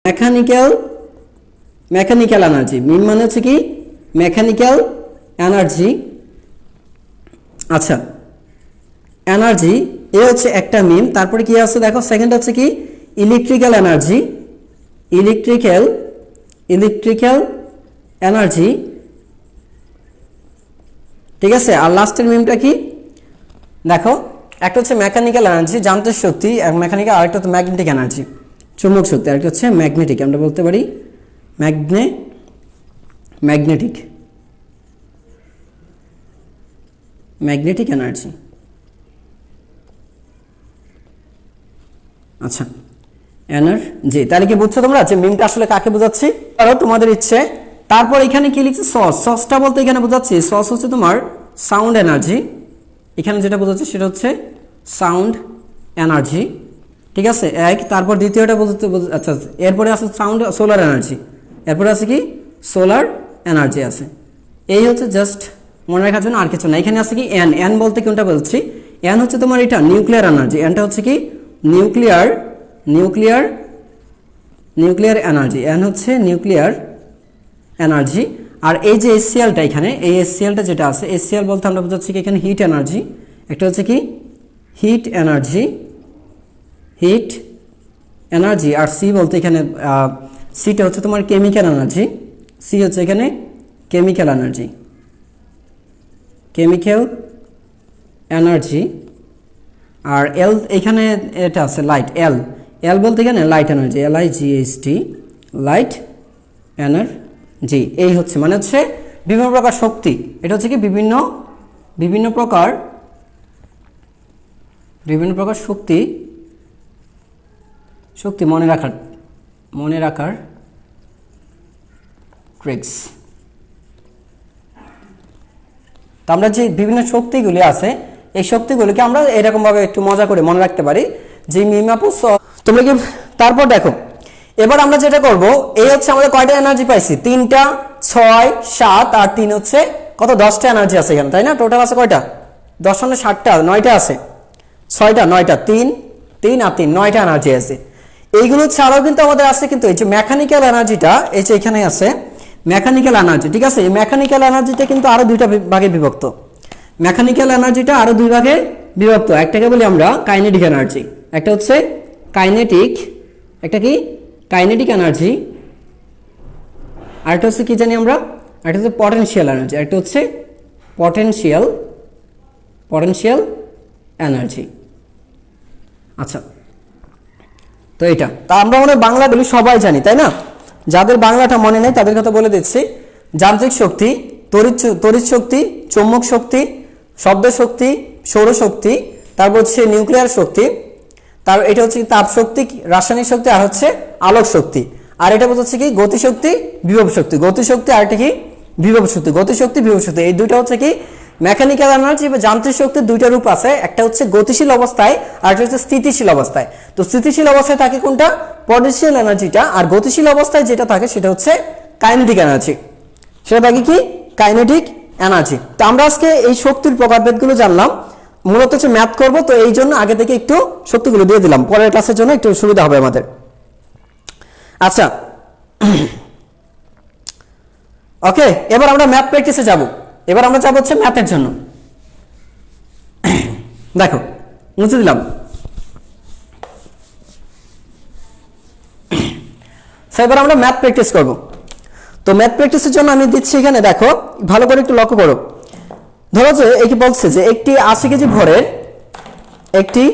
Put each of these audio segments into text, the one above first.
Mechanical mechanical energy, মিম মানে হচ্ছে কি মেকানিক্যাল এনার্জি। আচ্ছা, এনার্জি এ হচ্ছে একটা মিম। তারপরে কি আছে দেখো, সেকেন্ড হচ্ছে কি ইলেকট্রিক্যাল এনার্জি, ইলেকট্রিক্যাল এনার্জি, ঠিক আছে। আর লাস্টের মিমটা কি দেখো, একটা হচ্ছে মেকানিক্যাল এনার্জি যান্ত্রিক শক্তি, মেকানিক্যাল, আরেকটা হচ্ছে ম্যাগনেটিক এনার্জি চুম্বক শক্তি, আরেকটা হচ্ছে ম্যাগনেটিক, আমরা বলতে পারি ম্যাগনেটিক এনার্জি। আচ্ছা, এনার্জি, তাহলে কি বুঝছো তোমরা যে মিমটা আসলে কাকে বোঝাচ্ছি? আরো তোমাদের ইচ্ছে। তারপর এখানে কি লিখছে সস, সসটা বলতে এখানে বোঝাচ্ছি সস হচ্ছে তোমার সাউন্ড এনার্জি, এখানে যেটা বোঝাচ্ছে সেটা হচ্ছে সাউন্ড এনার্জি, ঠিক আছে এক। তারপর দ্বিতীয়টা বোঝাতে, আচ্ছা এরপরে আছে সাউন্ড সোলার এনার্জি, এরপরে আছে কি সোলার এনার্জি আছে। এই হচ্ছে জাস্ট মনে রাখার জন্য, আর কিছু না। এখানে আছে কি এন, এন বলতে কোনটা বলছি, এন হচ্ছে তোমার এটা নিউক্লিয়ার এনার্জি, এনটা হচ্ছে কি নিউক্লিয়ার এনার্জি, এন হচ্ছে নিউক্লিয়ার এনার্জি। আর এই যে এসসিএলটা, এখানে এই এসসিএলটা যেটা আছে, এসসিএল বলতে আমরা বোঝাচ্ছি কি এখানে হিট এনার্জি, একটা হচ্ছে কি হিট এনার্জি, আর সি বলতে এখানে সিটা হচ্ছে তোমার কেমিক্যাল এনার্জি, সি হচ্ছে এখানে কেমিক্যাল এনার্জি। আর এল এখানে এটা আছে লাইট, এল এল বলতে এখানে light energy, LIGHT, light energy. এই হচ্ছে মানে হচ্ছে বিভিন্ন প্রকার শক্তি, এটা হচ্ছে কি বিভিন্ন প্রকার শক্তি মনে রাখার ট্রিক্স। তো আমরা যে বিভিন্ন শক্তিগুলি আছে, এই শক্তিগুলিকে আমরা এরকম ভাবে একটু মজা করে মনে রাখতে পারি যে মিমাপু। তোমরা কি তারপর দেখো, এবার আমরা যেটা করব, এই হচ্ছে আমাদের কয়টা এনার্জি পাইছি, 3টা 6 7 আর 3 হচ্ছে কত 10টা এনার্জি আছে এখানে, তাই না? টোটাল আছে কয়টা, 10 মানে 60টা, 9টা আছে, 6টা 9টা 3 3 আর 3 9টা এনার্জি আছে। এইগুলো ছাড়াও কিন্তু আমাদের আছে কিন্তু এই যে মেকানিক্যাল এনার্জিটা, এই যে এখানে আছে মেকানিক্যাল এনার্জি, ঠিক আছে। এই মেকানিক্যাল এনার্জিটা কিন্তু আরো দুইটা ভাগে বিভক্ত, মেকানিক্যাল এনার্জিটা আরো দুই ভাগে বিভক্ত। একটাকে বলি আমরা কাইনেটিক এনার্জি, একটা হচ্ছে কাইনেটিক এনার্জি, আরেকটা হচ্ছে কি জানি আমরা, একটা হচ্ছে পটেনশিয়াল এনার্জি, একটা হচ্ছে পটেনশিয়াল এনার্জি। আচ্ছা, তো এটা তা আমরা মনে বাংলা বলি সবাই জানি, তাই না? যাদের বাংলাটা মনে নেই তাদের কথা বলে দিচ্ছি। যান্ত্রিক শক্তি, তড়িৎ শক্তি, চৌম্বক শক্তি, শব্দ শক্তি, সৌরশক্তি, তারপর হচ্ছে নিউক্লিয়ার শক্তি, তার এটা হচ্ছে তাপ শক্তি, রাসায়নিক শক্তি, আর হচ্ছে আলোক শক্তি। আর এটা হচ্ছে কি গতিশক্তি, বিভব শক্তি, গতিশক্তি, আর এটা কি বিভব শক্তি, গতিশক্তি, বিভব শক্তি। এই দুইটা হচ্ছে কি মেকানিক্যাল এনার্জি বা যান্ত্রিক শক্তির দুইটা রূপ আছে, একটা হচ্ছে গতিশীল অবস্থায় আর একটা হচ্ছে স্থিতিশীল অবস্থায়। তো স্থিতিশীল অবস্থায় থাকে কোনটা, পটেনশিয়াল এনার্জিটা, আর গতিশীল অবস্থায় যেটা থাকে সেটা হচ্ছে কাইনেটিক এনার্জি, সেটা থাকে কি কাইনেটিক এনার্জি। তো আমরা আজকে এই শক্তির প্রকারভেদগুলো জানলাম, মূলত হচ্ছে ম্যাথ করব, তো এই জন্য আগে থেকে একটু শক্তিগুলো দিয়ে দিলাম, পরের ক্লাসের জন্য একটু সুবিধা হবে আমাদের। আচ্ছা, ওকে, এবার আমরা ম্যাথ প্র্যাকটিসে যাব। এবার আমরা যাব হচ্ছে ম্যাথের জন্য। দেখো মুছে দিলাম। এবার আমরা ম্যাথ প্র্যাকটিস করব। তো ম্যাথ প্র্যাকটিসের জন্য আমি দিচ্ছি এখানে, দেখো ভালো করে একটু লক্ষ্য করো। ধরো যে একে বলছে যে একটি 80 কেজি ভরের একটি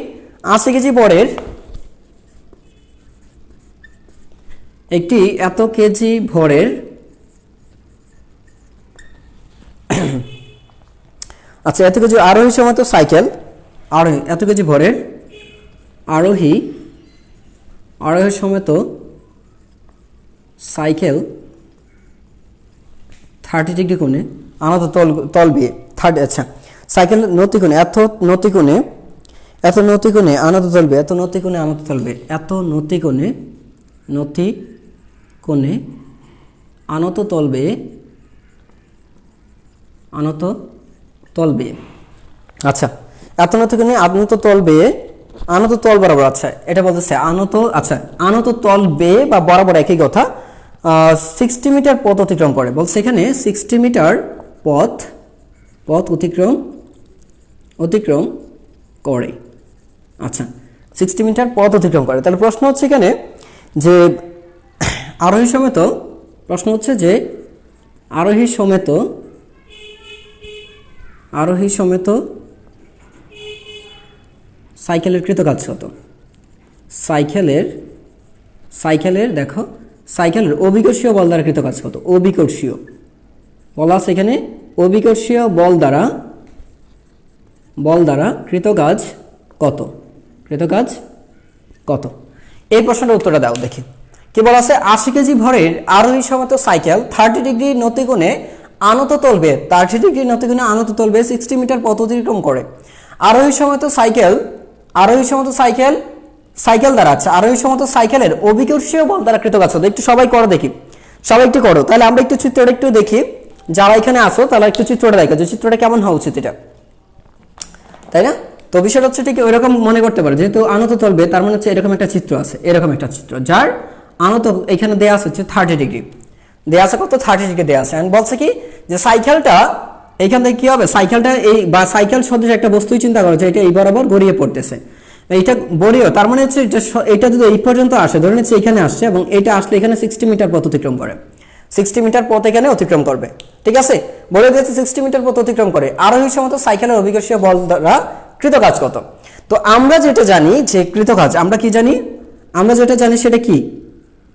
এত কেজি ভরের আচ্ছা এত কেজি আরোহী সমেত সাইকেল, এত কেজি ভরের আরোহী সমেত সাইকেল 30 ডিগ্রি কোণে আনত তল বিয়ে 30, আচ্ছা সাইকেল নতিকোণে এত নতিকোণে আনত তল বিয়ে, এত নতিকোণে আনত তল বিয়ে, আচ্ছা এত নতিকোণে আনত তল বিয়ে আনত তল বরাবর, আচ্ছা এটা বলতেছে আনত, আচ্ছা আনত তল বে বা বরাবর একই কথা, 60 মিটার পথ অতিক্রম করে, বলছে এখানে 60 মিটার পথ অতিক্রম করে। আচ্ছা 60 মিটার পথ অতিক্রম করে, তাহলে প্রশ্ন হচ্ছে এখানে যে আরোহী সমেত, প্রশ্ন হচ্ছে যে আরোহী সমেত সাইকেলের কৃতকাজ কত? সাইকেলের দেখো সাইকেলের অভিকর্ষীয় বল দ্বারা কৃতকাজ কত? অভিকর্ষীয় বলা আছে এখানে, অভিকর্ষীয় বল দ্বারা কৃতকাজ কত? এই প্রশ্নের উত্তরটা দাও দেখি। কি বলা আছে? 80 কেজি ভরের আরোহী সমেত সাইকেল 30 ডিগ্রি নতিকোণে আনত তলবে 60 মিটার পথ অতিক্রম করে। আরোহী সমেত সাইকেল দ্বারা, আচ্ছা আরোহী সমেত সাইকেলের অভিকর্ষীয় বল দ্বারা কৃতকাজ কত? একটু সবাই করো দেখি, সবাই একটু করো, তাহলে আমরা একটু চিত্রটা একটু দেখি, যারা এখানে আসো তারা একটু চিত্রটা দেখো যে চিত্রটা কেমন হওয়া উচিত এটা, তাই না? তো বিষয়টা হচ্ছে ঠিক ওইরকম মনে করতে পারো, যেহেতু আনত তলবে তার মানে হচ্ছে এরকম একটা চিত্র আছে, এরকম একটা চিত্র যার আনত এখানে দেয়া আছে হচ্ছে 30 ডিগ্রি, দেয়া আছে কত? 30 ডিগ্রি দেয়া আছে। এন্ড বলছে কি যে সাইকেলটা এইখান থেকে কি হবে, সাইকেলটা এই বা সাইকেল সদৃশ একটা বস্তুই চিন্তা করো যে এটা এই বরাবর গড়িয়ে পড়তেছে, এইটা গড়িয়ে, তার মানে হচ্ছে এটা যদি এই পর্যন্ত আসে, ধরে নিচ্ছে এখানে আসছে এবং এটা আসলে এখানে 60 মিটার পথ অতিক্রম করে, 60 মিটার পথ এখানে অতিক্রম করবে, ঠিক আছে? বলে দিয়েছে 60 মিটার পথ অতিক্রম করে, আরোহী সমেত সাইকেলের অভিকর্ষীয় বল দ্বারা কৃতকাজ কত? তো আমরা যেটা জানি যে কৃতকাজ, আমরা কি জানি? আমরা যেটা জানি সেটা কি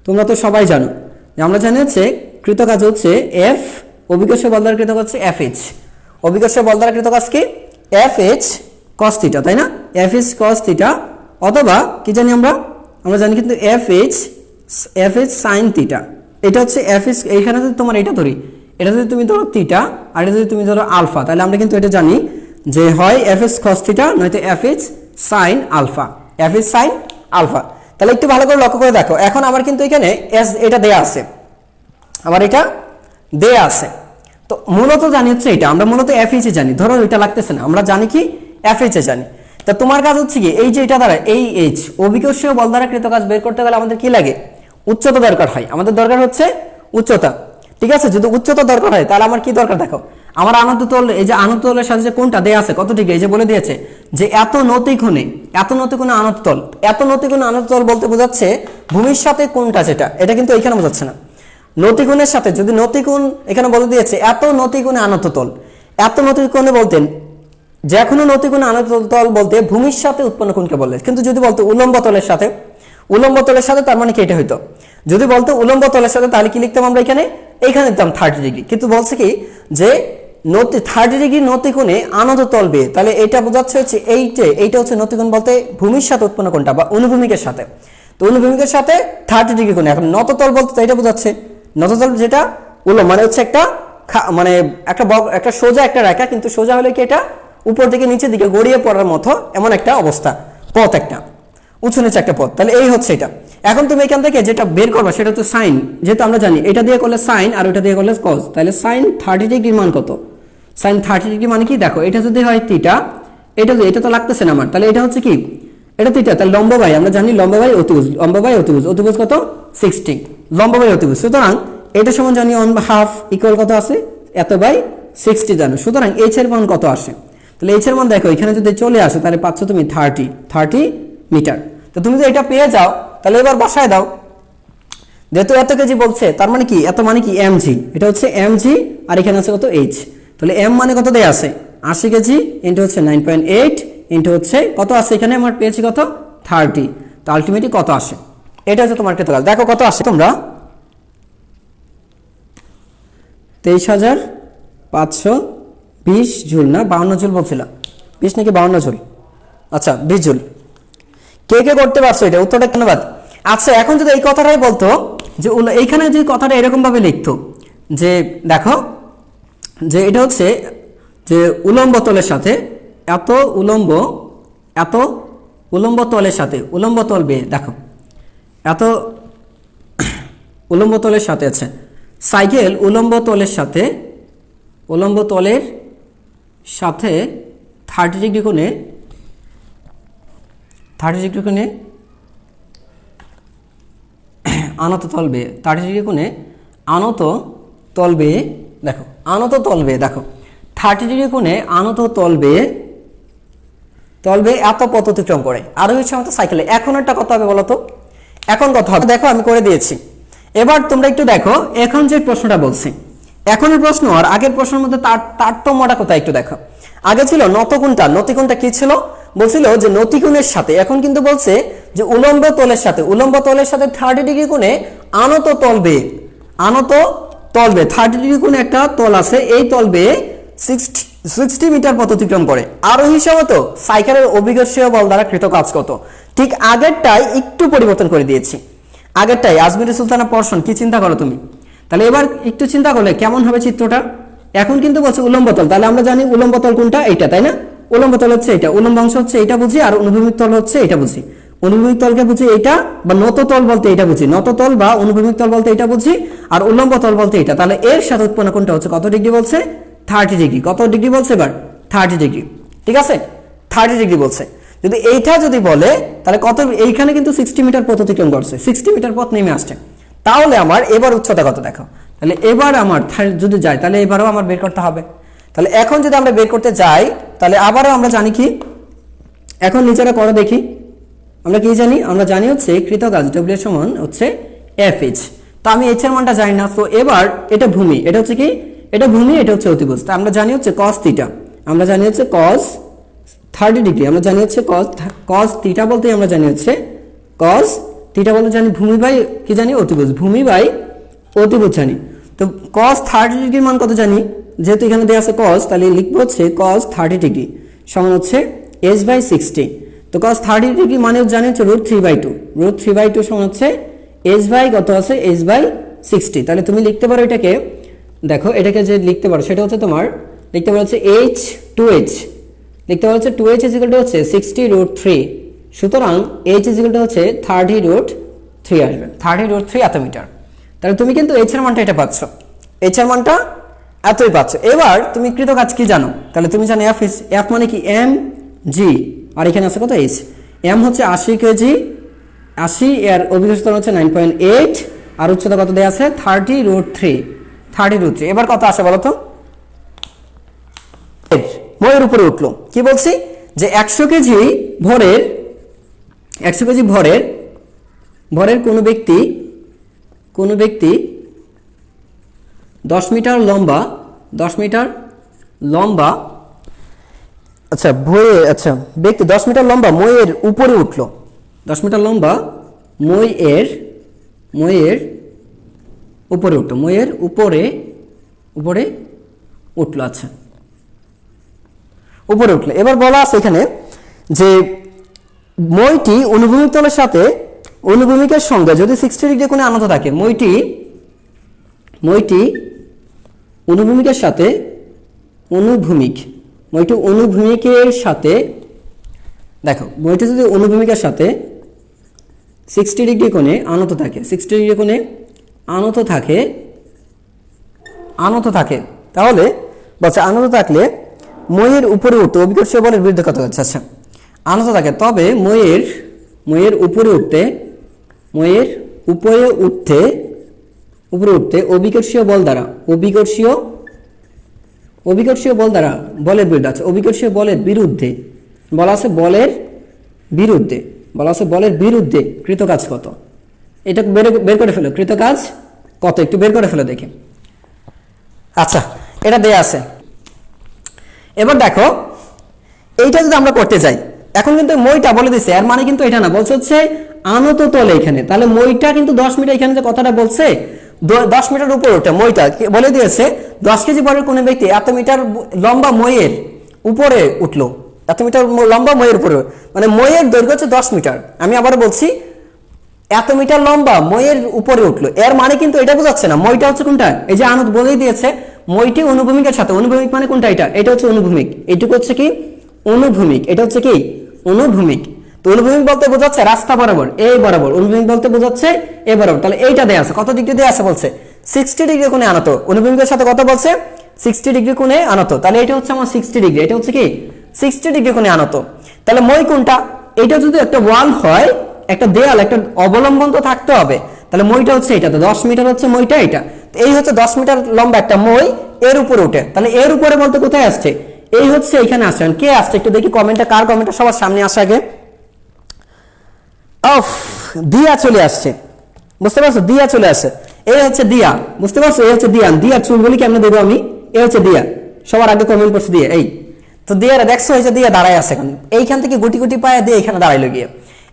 তোমরা তো সবাই জানো, যে আমরা জানি হচ্ছে কৃতকাজ হচ্ছে এফ, অভিকর্ষীয় বল দ্বারা কৃতকাজ হচ্ছে এফ এইচ, অভিকর্ষীয় বল দ্বারা কৃতকাজ কি? এফ এইচ কস থিটা, তাই না? এফ এইচ কস থিটা, অথবা কি জানি আমরা জানি কিন্তু এফ এইচ সাইন থিটা, এটা হচ্ছে এফ এইচ, এইখানে যদি তোমার এটা ধরি, এটা যদি তুমি ধরো থিটা আর এটা যদি তুমি ধরো আলফা, তাহলে আমরা কিন্তু এটা জানি যে হয় এফ এইচ কস থিটা নয়তো F H sine alpha, F H sine alpha. তাহলে একটু ভালো করে লক্ষ্য করে দেখো, এখন আমার কিন্তু এখানে এস এটা দেয়া আছে, আমার এটা দেয়া আছে, তো মূলত জানি হচ্ছে এটা, আমরা মূলত এফ এইচ এ জানি, ধরো এটা লাগতেছে না, আমরা জানি কি এফ এইচ এ জানি। তা তোমার কাজ হচ্ছে কি, এই যে এটা দ্বারা এই এইচ অভিকর্ষীয় বল দ্বারা কৃতকাজ বের করতে গেলে আমাদের কি লাগে? উচ্চতা দরকার হয়, আমাদের দরকার হচ্ছে উচ্চতা, ঠিক আছে? যদি উচ্চতা দরকার হয় তাহলে আমার কি দরকার দেখো, আমার আনত তল, এই যে আনত তলের সাথে যে কোণটা দেয়া আছে কত ডিগ্রি, এই যে বলে দিয়েছে যে এত নতিকোণে আনত তল, এত নতিকোণে আনত তল বলতে বোঝাচ্ছে ভূমির সাথে কোণটা যেটা, এটা কিন্তু এখানে বোঝাচ্ছে না, নতিকোণের সাথে, যদি নতিকোণ এখানে বলে দিয়েছে এত নতিকোণে আনত তল, এত নতিকোণে বলতেন যে কোনো নতিকোণে আনত তল বলতে ভূমির সাথে উৎপন্ন কোণকে বলে, কিন্তু যদি বলতো উলম্ব তলের সাথে, তার মানে কি এটা হইতো, যদি বলতো উলম্ব তলের সাথে তাহলে কি লিখতাম আমরা এখানে দিতাম 30 ডিগ্রি, কিন্তু বলছে কি যে 30 ডিগ্রি নতিকোণে আনত তল বে, তাহলে এটা বোঝাচ্ছে হচ্ছে এইটা হচ্ছে নতিকোণ বলতে ভূমির সাথে উৎপন্ন কোণটা বা অনুভূমিকের সাথে, তো অনুভূমিকের সাথে 30 ডিগ্রি কোণে। এখন নততল বলতে এটা বোঝাচ্ছে নততল যেটা উলম্ব মানে হচ্ছে একটা মানে একটা সোজা একটা রেখা, কিন্তু সোজা হলে কি এটা উপর থেকে নিচের দিকে গড়িয়ে পড়ার মতো এমন একটা অবস্থা, পথ একটা উঁচু নিচে একটা পথ, তাহলে এই হচ্ছে এটা। এখন তুমি এখান থেকে যেটা বের করবা সেটা হচ্ছে সাইন, যেহেতু আমরা জানি এটা দিয়ে করলে সাইন আর ওটা দিয়ে করলে কস, তাহলে সাইন 30 ডিগ্রির মান কত? সাইন 30 ডিগ্রি মানে কি দেখো, এটা যদি হয় থিটা, এটা তো লাগতেছে না আমার, তাহলে এটা হচ্ছে কি, এটা থিটা, তাহলে লম্ব বাই, আমরা জানি লম্ব বাই অতিভুজ, অতিভুজ কত? 60, লম্ব বাই অতিভুজ, সুতরাং এটা সমান জানি 1/2 ইকুয়াল কত আছে? এত বাই 60 জানো, সুতরাং এইচ এর মান কত আসে? তাহলে এইচ এর মান দেখো এখানে যদি চলে আসে তাহলে পাচ্ছ তুমি 30 মিটার। তো তুমি যদি এটা পেয়ে যাও তাহলে এবার বসায় দাও, যেহেতু এত কেজি বলছে তার মানে কি, এত মানে কি mg, এটা হচ্ছে mg আর এখানে আছে কত h, তাহলে m মানে কত দেয়া আছে 80 কেজি ইনটু হচ্ছে 9.8 ইনটু হচ্ছে কত আছে এখানে আমার পেয়েছি কত 30, তো আলটিমেটলি কত আসে, এটা হচ্ছে তোমার কৃতকাজ। দেখো কত আসে তোমরা 23,520 জুল না 52 জুল বলছিলাম, 20 নাকি 52 জুল, আচ্ছা 20 জুল। কে কে করতে পারছো এটা, উত্তরটা ধন্যবাদ। আচ্ছা এখন যদি এই কথাটাই বলতো যে এইখানে যদি কথাটা এরকম ভাবে লিখতো যে দেখো যে এটা হচ্ছে যে উলম্ব তলের সাথে এত উলম্ব তলের সাথে উলম্ব তল বে, দেখো এত উলম্ব তলের সাথে আছে সাইকেল উলম্ব তলের সাথে 30 ডিগ্রি কোণে 30 ডিগ্রি কোণে আনত তল বেয়ে, 30 ডিগ্রি কোণে আনত তল বেয়ে, দেখো আনত তল বেয়ে, দেখো 30 ডিগ্রি কোণে আনত তল বেয়ে এত পথ অতিক্রম করে আরোহীর সমেত সাইকেলে। এখন একটা কথা হবে বলো তো, এখন কথা হবে, দেখো আমি করে দিয়েছি। এবার তোমরা একটু দেখো এখন যে প্রশ্নটা বলছি, এখনের প্রশ্ন আর আগের প্রশ্নের মধ্যে তারতম্যটা কোথায় একটু দেখো। আগে ছিল নতিকোণটা, নতিকোণটা কি ছিল, বলছিল যে নতিকোণের সাথে, এখন কিন্তু বলছে যে উলম্ব তলের সাথে, উলম্ব তলের সাথে 30 ডিগ্রি কোণে আনত তল বেয়ে, আনত তল বেয়ে 30 ডিগ্রি কোণে একটা তল আছে, এই তল বেয়ে 60 মিটার পথ অতিক্রম করে। আরোহী হিসাবে তো সাইকেলের অভিকর্ষীয় বল দ্বারা কৃত কাজ কত। ঠিক আগেরটাই একটু পরিবর্তন করে দিয়েছি, আগেরটাই আজমির সুলতানা পর্ষণ, কি চিন্তা করো তুমি। তাহলে এবার একটু চিন্তা করলে কেমন হবে চিত্রটা। এখন কিন্তু বলছে উলম্ব তল, তাহলে আমরা জানি উলম্ব তল কোনটা, এইটা, তাই না। উলম্ব তল হচ্ছে এটা, উলম্ব অংশ হচ্ছে এটা বুঝি, আর অনুভূমিক তল হচ্ছে এটা বুঝি। অনুভূমিক তলকে বুঝি এইটা, বা নত তল বলতে এটা বুঝি, নত তল বা অনুভূমিক তল বলতে এটা বুঝি, আর উলম্ব তল বলতে এটা। তাহলে এর সাথে উৎপন্ন কোনটা হচ্ছে কত ডিগ্রি বলছে, 30 ডিগ্রি। কত ডিগ্রি বলছে এবার, 30 ডিগ্রি, ঠিক আছে 30 ডিগ্রি বলছে। যদি এইটা যদি বলে তাহলে কত, এইখানে কিন্তু 60 মিটার পথ অতিক্রম করছে, 60 মিটার পথ নেমে আসছে। তাহলে আমার এবার উচ্চতা কত দেখো, তাহলে এবার আমার যদি যাই তাহলে এবারও আমার বের করতে হবে। তাহলে এখন যদি আমরা বের করতে যাই তাহলে আবারও আমরা জানি কি, এখন নিচেরা করো দেখি, আমরা কি জানি, আমরা জানি হচ্ছে কৃত কাজ W সমান হচ্ছে FH। তো আমি H এর মানটা জানি না, তো এবার এটা ভূমি, এটা হচ্ছে কি, এটা ভূমি, এটা হচ্ছে অতিভুজ। তা আমরা জানি হচ্ছে cos থিটা, আমরা জানি হচ্ছে cos 30 ডিগ্রি, আমরা জানি হচ্ছে cos থিটা বলতে আমরা জানি হচ্ছে cos থিটা বলতে জানি ভূমি বাই কি জানি অতিভুজ, ভূমি বাই অতিভুজ জানি। তো cos 30 ডিগ্রির মান কত জানি, যেহেতু এখানে দেওয়া আছে cos, তাহলে লিখবো হচ্ছে cos 30 ডিগ্রি সমান হচ্ছে h/60। তো cos 30 ডিগ্রি মানে জানি হচ্ছে √3/2, √3/2 সমান হচ্ছে h/ কত আছে h/60। তাহলে তুমি লিখতে পারো এটাকে, দেখো এটাকে যে লিখতে পারো সেটা হচ্ছে তোমার লিখতে পারো হচ্ছে h2h, লিখতে পারো হচ্ছে 2h হচ্ছে 60√3। সুতরাং h হচ্ছে 30√3 আসবে, 30√3 এত মিটার। তাহলে তুমি কিন্তু h এর মানটা এটা পাচ্ছ, h এর মানটা এতই পাচ্ছ। এবার তুমি কৃত কাজ কি জানো, তাহলে তুমি জানো f মানে কি mg, আর এখানে আছে কত h, m হচ্ছে 80 কেজি, 80 এর অভিকর্ষণ হচ্ছে 9.8, আর উচ্চতা কত দেয়া আছে 30√3। এবার কত আসে বলো তো, ময়ের উপরে উঠলো। কি বলছি যে 100 কেজি ভরের কোনো ব্যক্তি 10 মিটার লম্বা আচ্ছা ব্যক্তি 10 মিটার লম্বা ময়ের উপরে উঠলো, 10 মিটার লম্বা ময়ের উপরে উঠলো, ময়ের উপরে উঠলো, আচ্ছা উপরে উঠলো। এবার বলা আছে এখানে যে মইটি অনুভূমিক তলের সাথে অনুভূমিকের সঙ্গে যদি 60 ডিগ্রি কোণে আনত থাকে, মইটি অনুভূমিকের সাথে অনুভূমিকের সাথে, দেখো মইটি যদি অনুভূমিকের সাথে 60 ডিগ্রি কোণে আনত থাকে, 60 ডিগ্রি কোণে আনত থাকে, তাহলে বলছে আনত থাকলে মইয়ের উপরে উঠতে অভিকর্ষীয় বলের বিরুদ্ধে কত হচ্ছে। আচ্ছা আনত থাকে, তবে মইয়ের উপরে উঠতে অভিকর্ষীয় বল দ্বারা বলের বিরুদ্ধে, আছে অভিকর্ষীয় বলের বিরুদ্ধে বলা আছে, বলের বিরুদ্ধে কৃত কাজ কত, এটা বের করে ফেলো, কৃত কাজ কত একটু বের করে ফেলো দেখি। আচ্ছা এটা দেয়া আছে। এবার দেখো এইটা যদি আমরা করতে যাই, এখন কিন্তু মইটা বলে দিছে, এর মানে কিন্তু এটা না, বলছে হচ্ছে আনত তলে এখানে, তাহলে মইটা কিন্তু 10 মিটার, এখানে যে কথাটা বলছে 10 মিটার উপরে ওঠে, মইটা বলে দিয়েছে 10 কেজি ভরের কোনো ব্যক্তি এত মিটার লম্বা মইয়ের উপরে উঠলো, এত মিটার লম্বা মইয়ের উপরে, মানে মইয়ের দৈর্ঘ্য হচ্ছে 10 মিটার। আমি আবার বলছি এত মিটার লম্বা মইয়ের উপরে উঠলো, এর মানে কিন্তু এটা বোঝাচ্ছে না মইটা হচ্ছে কোনটা, এই যে আনত বলেই দিয়েছে মইটি অনুভূমিকের সাথে, অনুভূমিক মানে কোনটা, এটা হচ্ছে অনুভূমিক, এইটুকু হচ্ছে কি অনুভূমিক, এটা হচ্ছে কি অনুভূমিক। তো অনুভূমিক বলতে বোঝাচ্ছে রাস্তা বরাবর, এই বরাবর, অনুভূমিক বলতে বোঝাচ্ছে এই বরাবর। তাহলে এইটা দেয়া আছে, কত ডিগ্রি দেয়া আছে বলছে 60 ডিগ্রি কোণে আনত, অনুভূমিকের সাথে কত বলছে 60 ডিগ্রি কোণে আনত, তাহলে এটা হচ্ছে আমার 60 ডিগ্রি, এটা হচ্ছে কি 60 ডিগ্রি কোণে আনত। তাহলে মই কোনটা, এটা যদি একটা ওয়াল হয়, একটা দেয়াল, একটা অবলম্বন তো থাকতে হবে, তাহলে মইটা হচ্ছে এটা, তো 10 মিটার হচ্ছে মইটা এটা। তো এই হচ্ছে 10 মিটার লম্বা একটা মই, এর উপরে উঠে, তাহলে এর উপরে বলতে কোথায় আসছে, এই হচ্ছে এখানে আসছে। কে আসছে একটু দেখি কমেন্টটা, কার কমেন্টটা সবার সামনে আসে আগে। অফ, দিয়া চলে আসছে, বুঝতে পারছো, দিয়া চলে আসছে, এই হচ্ছে দিয়া, বুঝতে পারছো, এই হচ্ছে দিয়া। দিয়ার চুল বলি কেমনে দেবো আমি, এই হচ্ছে দিয়া, সবার আগে কমেন্ট করছে দিয়ে। এই তো দিয়ারা দেখছো, হয়েছে দিয়া দাঁড়ায় আছে এখন, এইখান থেকে গুটি গুটি পায়ে দিয়ে এখানে দাঁড়াইলো গিয়ে।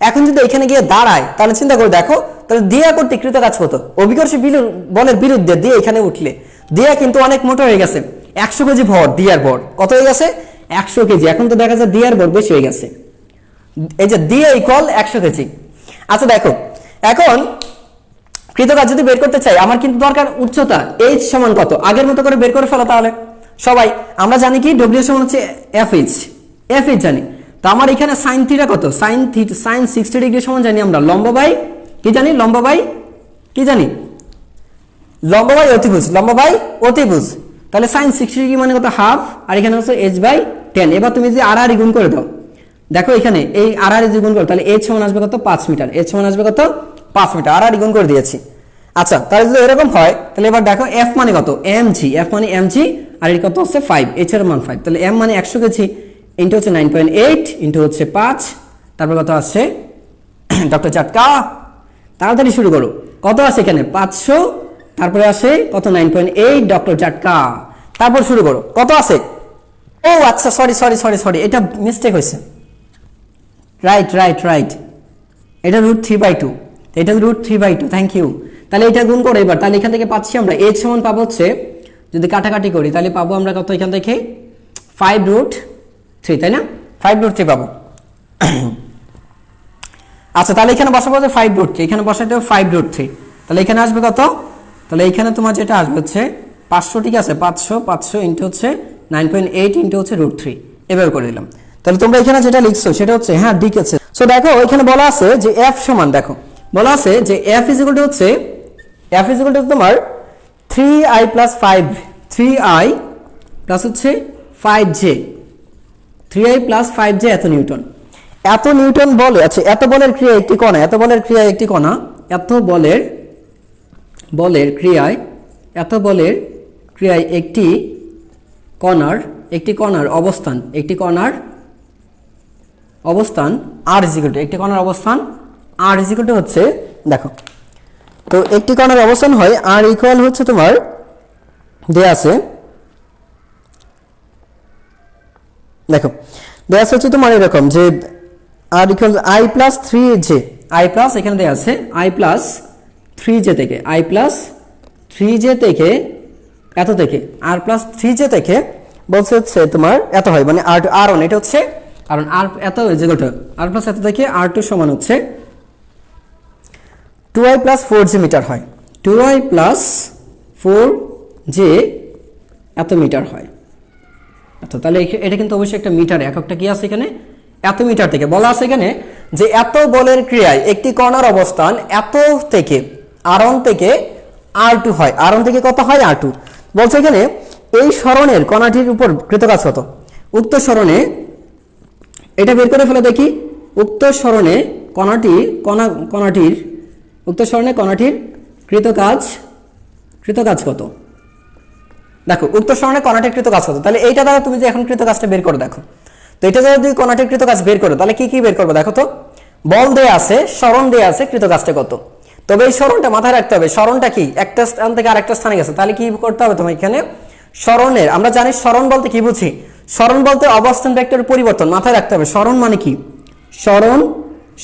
এখন যদি এখানে গিয়ে দাঁড়ায়, তাহলে চিন্তা করে দেখো, তাহলে দিয়া করতে কৃত কাজ হতো, অভিকর্ষ বলের বিরুদ্ধে দিয়ে এখানে উঠলে দিয়া কিন্তু অনেক মোটা হয়ে গেছে, 100 কেজি ভর, দিয়ার ভর কত হয়ে গেছে, 100 কেজি। এখন তো দেখা যায় দিয়ার ভর বেশি হয়ে গেছে, এই যে দিয়া ইকুয়াল 100 কেজি। আচ্ছা দেখো, এখন কৃতকাজ যদি বের করতে চাই, আমার কিন্তু দরকার উচ্চতা, এইচ সমান কত, আগের মতো করে বের করে ফেলো তাহলে সবাই। আমরা জানি কি ডব্লিউ সমান হচ্ছে এফএইচ, এফএইচ জানি। তো আমার এখানে সাইন থিটা কত, সাইন 60 ডিগ্রি সমান জানি আমরা লম্ব বাই কি জানি, লম্ব বাই কি জানি, লম্ব বাই অতিভুজ, লম্ব বাই অতিভুজ। তাহলে সাইন 60 ডিগ্রি মানে কত, হাফ, আর এখানে হচ্ছে এইচ বাই 10। এবার তুমি যদি আর গুণ করে দাও, দেখো এখানে এই আর গুণ করো, তাহলে এইচ সমান আসবে কত, 5 মিটার, এইচ সমান আসবে কত, 5 মিটার, আর গুণ করে দিয়েছি। আচ্ছা, তাহলে যদি এরকম হয়, তাহলে এবার দেখো এফ মানে কত, এমজি, এফ মানে এমজি, আর এর কত হচ্ছে 5, এইচ এর মান 5, তাহলে এম মানে 100 কেজি ইন্টু হচ্ছে 9.8 ইন্টু হচ্ছে 5, তারপর কত আসছে ডক্টর চাটকা, তাড়াতাড়ি শুরু করো, কত আছে এখানে 500, তারপরে আসে কত 9.8 ডক্টর চাটকা, তারপর শুরু করো, কত আছে, ও আচ্ছা সরি সরি সরি সরি, এটা মিস্টেক হয়েছে, রাইট রাইট রাইট, এটা √3/2, এটা √3/2, থ্যাংক ইউ। তাহলে এটা গুণ করে এবার, তাহলে এখান থেকে পাচ্ছি আমরা এইচ সমান পাবো হচ্ছে, যদি কাটাকাটি করি তাহলে পাবো আমরা কত, এখান থেকে 5√3, তাই না, 5√3 পাবো। আচ্ছা, তাহলে এখানে বসাবো যে 5√3, এখানে বসাতে হবে 5√3, তাহলে এখানে আসবে কত, তাহলে এখানে তোমার যেটা আসবে হচ্ছে 500, ঠিক আছে, 500 ইন্টু হচ্ছে 9.8 ইন্টু হচ্ছে √3, এভাবে করে দিলাম। তাহলে তোমরা এখানে যেটা লিখছো সেটা হচ্ছে, হ্যাঁ ঠিক আছে। সো দেখো এখানে বলা আছে যে এফ সমান, দেখো বলা আছে যে এফ ইজ ইকুয়াল টু হচ্ছে, এফ ইজ ইকুয়াল টু তোমার 3i + 5, 3i প্লাস হচ্ছে 5j, 3i + 5j এত নিউটন, এত নিউটন বলে। আচ্ছা, এত বলের ক্রিয়া একটি কণা, এত বলের ক্রিয়া একটি কণা, এত বলের ক্রিয়ায়, এত বলের ক্রিয়ায় একটি কণার অবস্থান, একটি কণার অবস্থান আর ইজ ইকুয়াল টু, একটি কণার অবস্থান আর ইজ ইকুয়াল টু হচ্ছে, দেখো তো একটি কণার অবস্থান হয় আর ইকুয়াল হচ্ছে তোমার দেয়া আছে, দেখো দেয়া আছে হচ্ছে তোমার এরকম যে R equal i + 3j, i plus এখানে দেয়া আছে i + 3j থেকে, i + 3j থেকে এত থেকে, r + 3j থেকে বলছে হচ্ছে তোমার এত হয়, মানে r1, এটা হচ্ছে কারণ r এত ইকুয়াল টু r + এত থেকে r2 সমান হচ্ছে 2i + 4j মিটার হয়, 2i + 4j এত মিটার হয়। আচ্ছা, তাহলে এটা কিন্তু অবশ্যই একটা মিটার, এককটা কি আছে এখানে, এত মিটার থেকে বলা আছে এখানে যে এত বলের ক্রিয়ায় একটি কণার অবস্থান এত থেকে r1 থেকে r2 হয়, r1 থেকে কত হয়, r2 বলছে এখানে। এই সরণের কণাটির উপর কৃতকাজ কত, উক্ত সরণে, এটা বের করে ফেলে দেখি, উক্ত সরণে উক্ত সরণে কণাটির কৃতকাজ কত, দেখো উক্ত সরণে কণাটির কৃতকাজ কত, তাহলে এইটা দ্বারা তুমি যে এখন কৃতকাজটা বের করে দেখো, তো এটা যদি কণাটির কৃতকাজ বের করো তাহলে কি কি বের করবে, দেখো তো বল দেয়া আছে, সরণ দেয়া আছে, কৃতকাজটা কত। তবে এই সরণটা মাথায় রাখতে হবে, সরণটা কি একটা স্থান থেকে আরেকটা স্থানে গেছে, তাহলে কি করতে হবে তোমার এখানে, সরণের, আমরা জানি সরণ বলতে কি বুঝি, সরণ বলতে অবস্থান ভেক্টরের পরিবর্তন, মাথায় রাখতে হবে। সরণ মানে কি,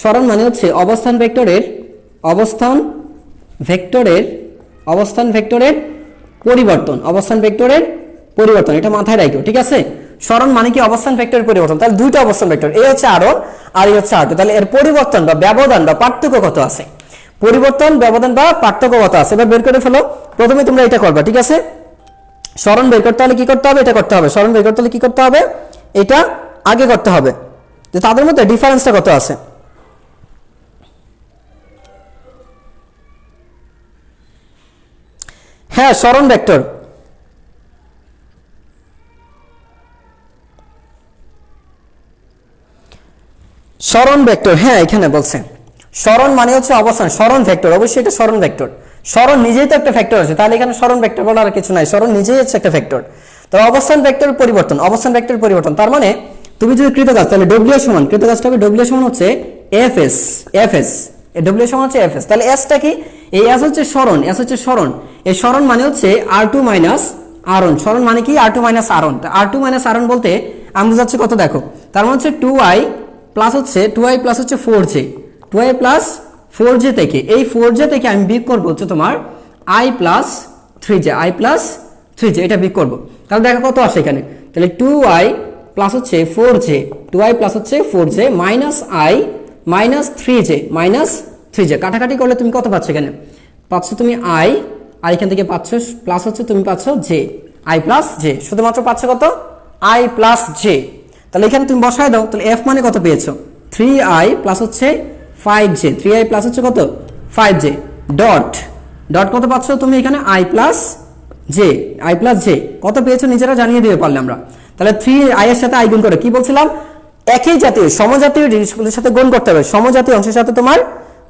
সরণ মানে হচ্ছে অবস্থান ভেক্টরের পরিবর্তন, এটা মাথায় রাখো, ঠিক আছে। সরণ মানে কি অবস্থান ভেক্টরের পরিবর্তন, তাহলে দুইটা অবস্থান ভেক্টর, এই হচ্ছে r1 আর এই হচ্ছে r2, তাহলে এর পরিবর্তন বা ব্যবধান বা পার্থক্য কত আছে, পরিবর্তন ব্যবধান বা পার্থক্য কত আছে, এবার বের করে ফেলো। প্রথমে তোমরা এটা করবা, ঠিক আছে, সরণ বের করতে হলে কি করতে হবে, এটা করতে হবে, সরণ বের করতে হলে কি করতে হবে, এটা আগে করতে হবে, যে তাদের মধ্যে ডিফারেন্সটা কত আছে। হ্যাঁ, সরণ ভেক্টর, সরণ ভেক্টর, হ্যাঁ এখানে বলছে সরণ মানে হচ্ছে অবস্থান, সরণ ভেক্টর, অবশ্যই এটা সরণ ভেক্টর। সরণ নিজেই তো একটা ভেক্টর আছে, তাহলে এখানে সরণ ভেক্টর বলার আর কিছু নাই, সরণ নিজেই হচ্ছে একটা ভেক্টর। তো অবস্থান ভেক্টর পরিবর্তন, অবস্থান ভেক্টর পরিবর্তন, তার মানে তুমি যদি কৃতকাজ, তাহলে ডব্লিউ সমান, কৃতকাজটা হবে ডব্লিউ সমান হচ্ছে এফএস, এফএস ডব্লিউ সমান হচ্ছে এফএস। তাহলে এসটা কি, এই এস হচ্ছে সরণ, এস হচ্ছে সরণ, এই সরণ মানে হচ্ছে R2 মাইনাস R1, সরণ মানে কি R2 minus R1। R2 minus R1 বলতে আমি বুঝাচ্ছি কত দেখো, তার মানে হচ্ছে 2i প্লাস হচ্ছে 2i প্লাস হচ্ছে 4j, 2i প্লাস 4j থেকে, এই 4j থেকে আমি বিয়োগ করবো হচ্ছে তোমার i plus 3j, i plus 3j, এটা বিয়োগ করবো। তাহলে দেখো কত আসে এখানে, তাহলে 2i প্লাস হচ্ছে 4j, 2i প্লাস হচ্ছে 4j minus i minus 3j, minus 3j, কাটাকাটি করলে তুমি কত পাচ্ছ এখানে, পাচ্ছ তুমি i, আর এখান থেকে পাচ্ছ প্লাস হচ্ছে তুমি পাচ্ছ j, i প্লাস j, শুধুমাত্র পাচ্ছ কত i প্লাস j। তাহলে এখানে তুমি বসায় দাও, তাহলে f মানে কত পেয়েছো 3i প্লাস হচ্ছে 5j, 3i প্লাস হচ্ছে কত 5j, ডট ডট কত পাচ্ছ তুমি এখানে i plus j, i plus j কত পেয়েছো নিজেরা জানিয়ে দিতে পারলে আমরা। তাহলে 3i এর সাথে i গুণ করে কি বলছিলাম, একই জাতীয় সমজাতীয় জিনিসগুলোর সাথে গুণ করতে হবে, সমজাতীয় অংশের সাথে তোমার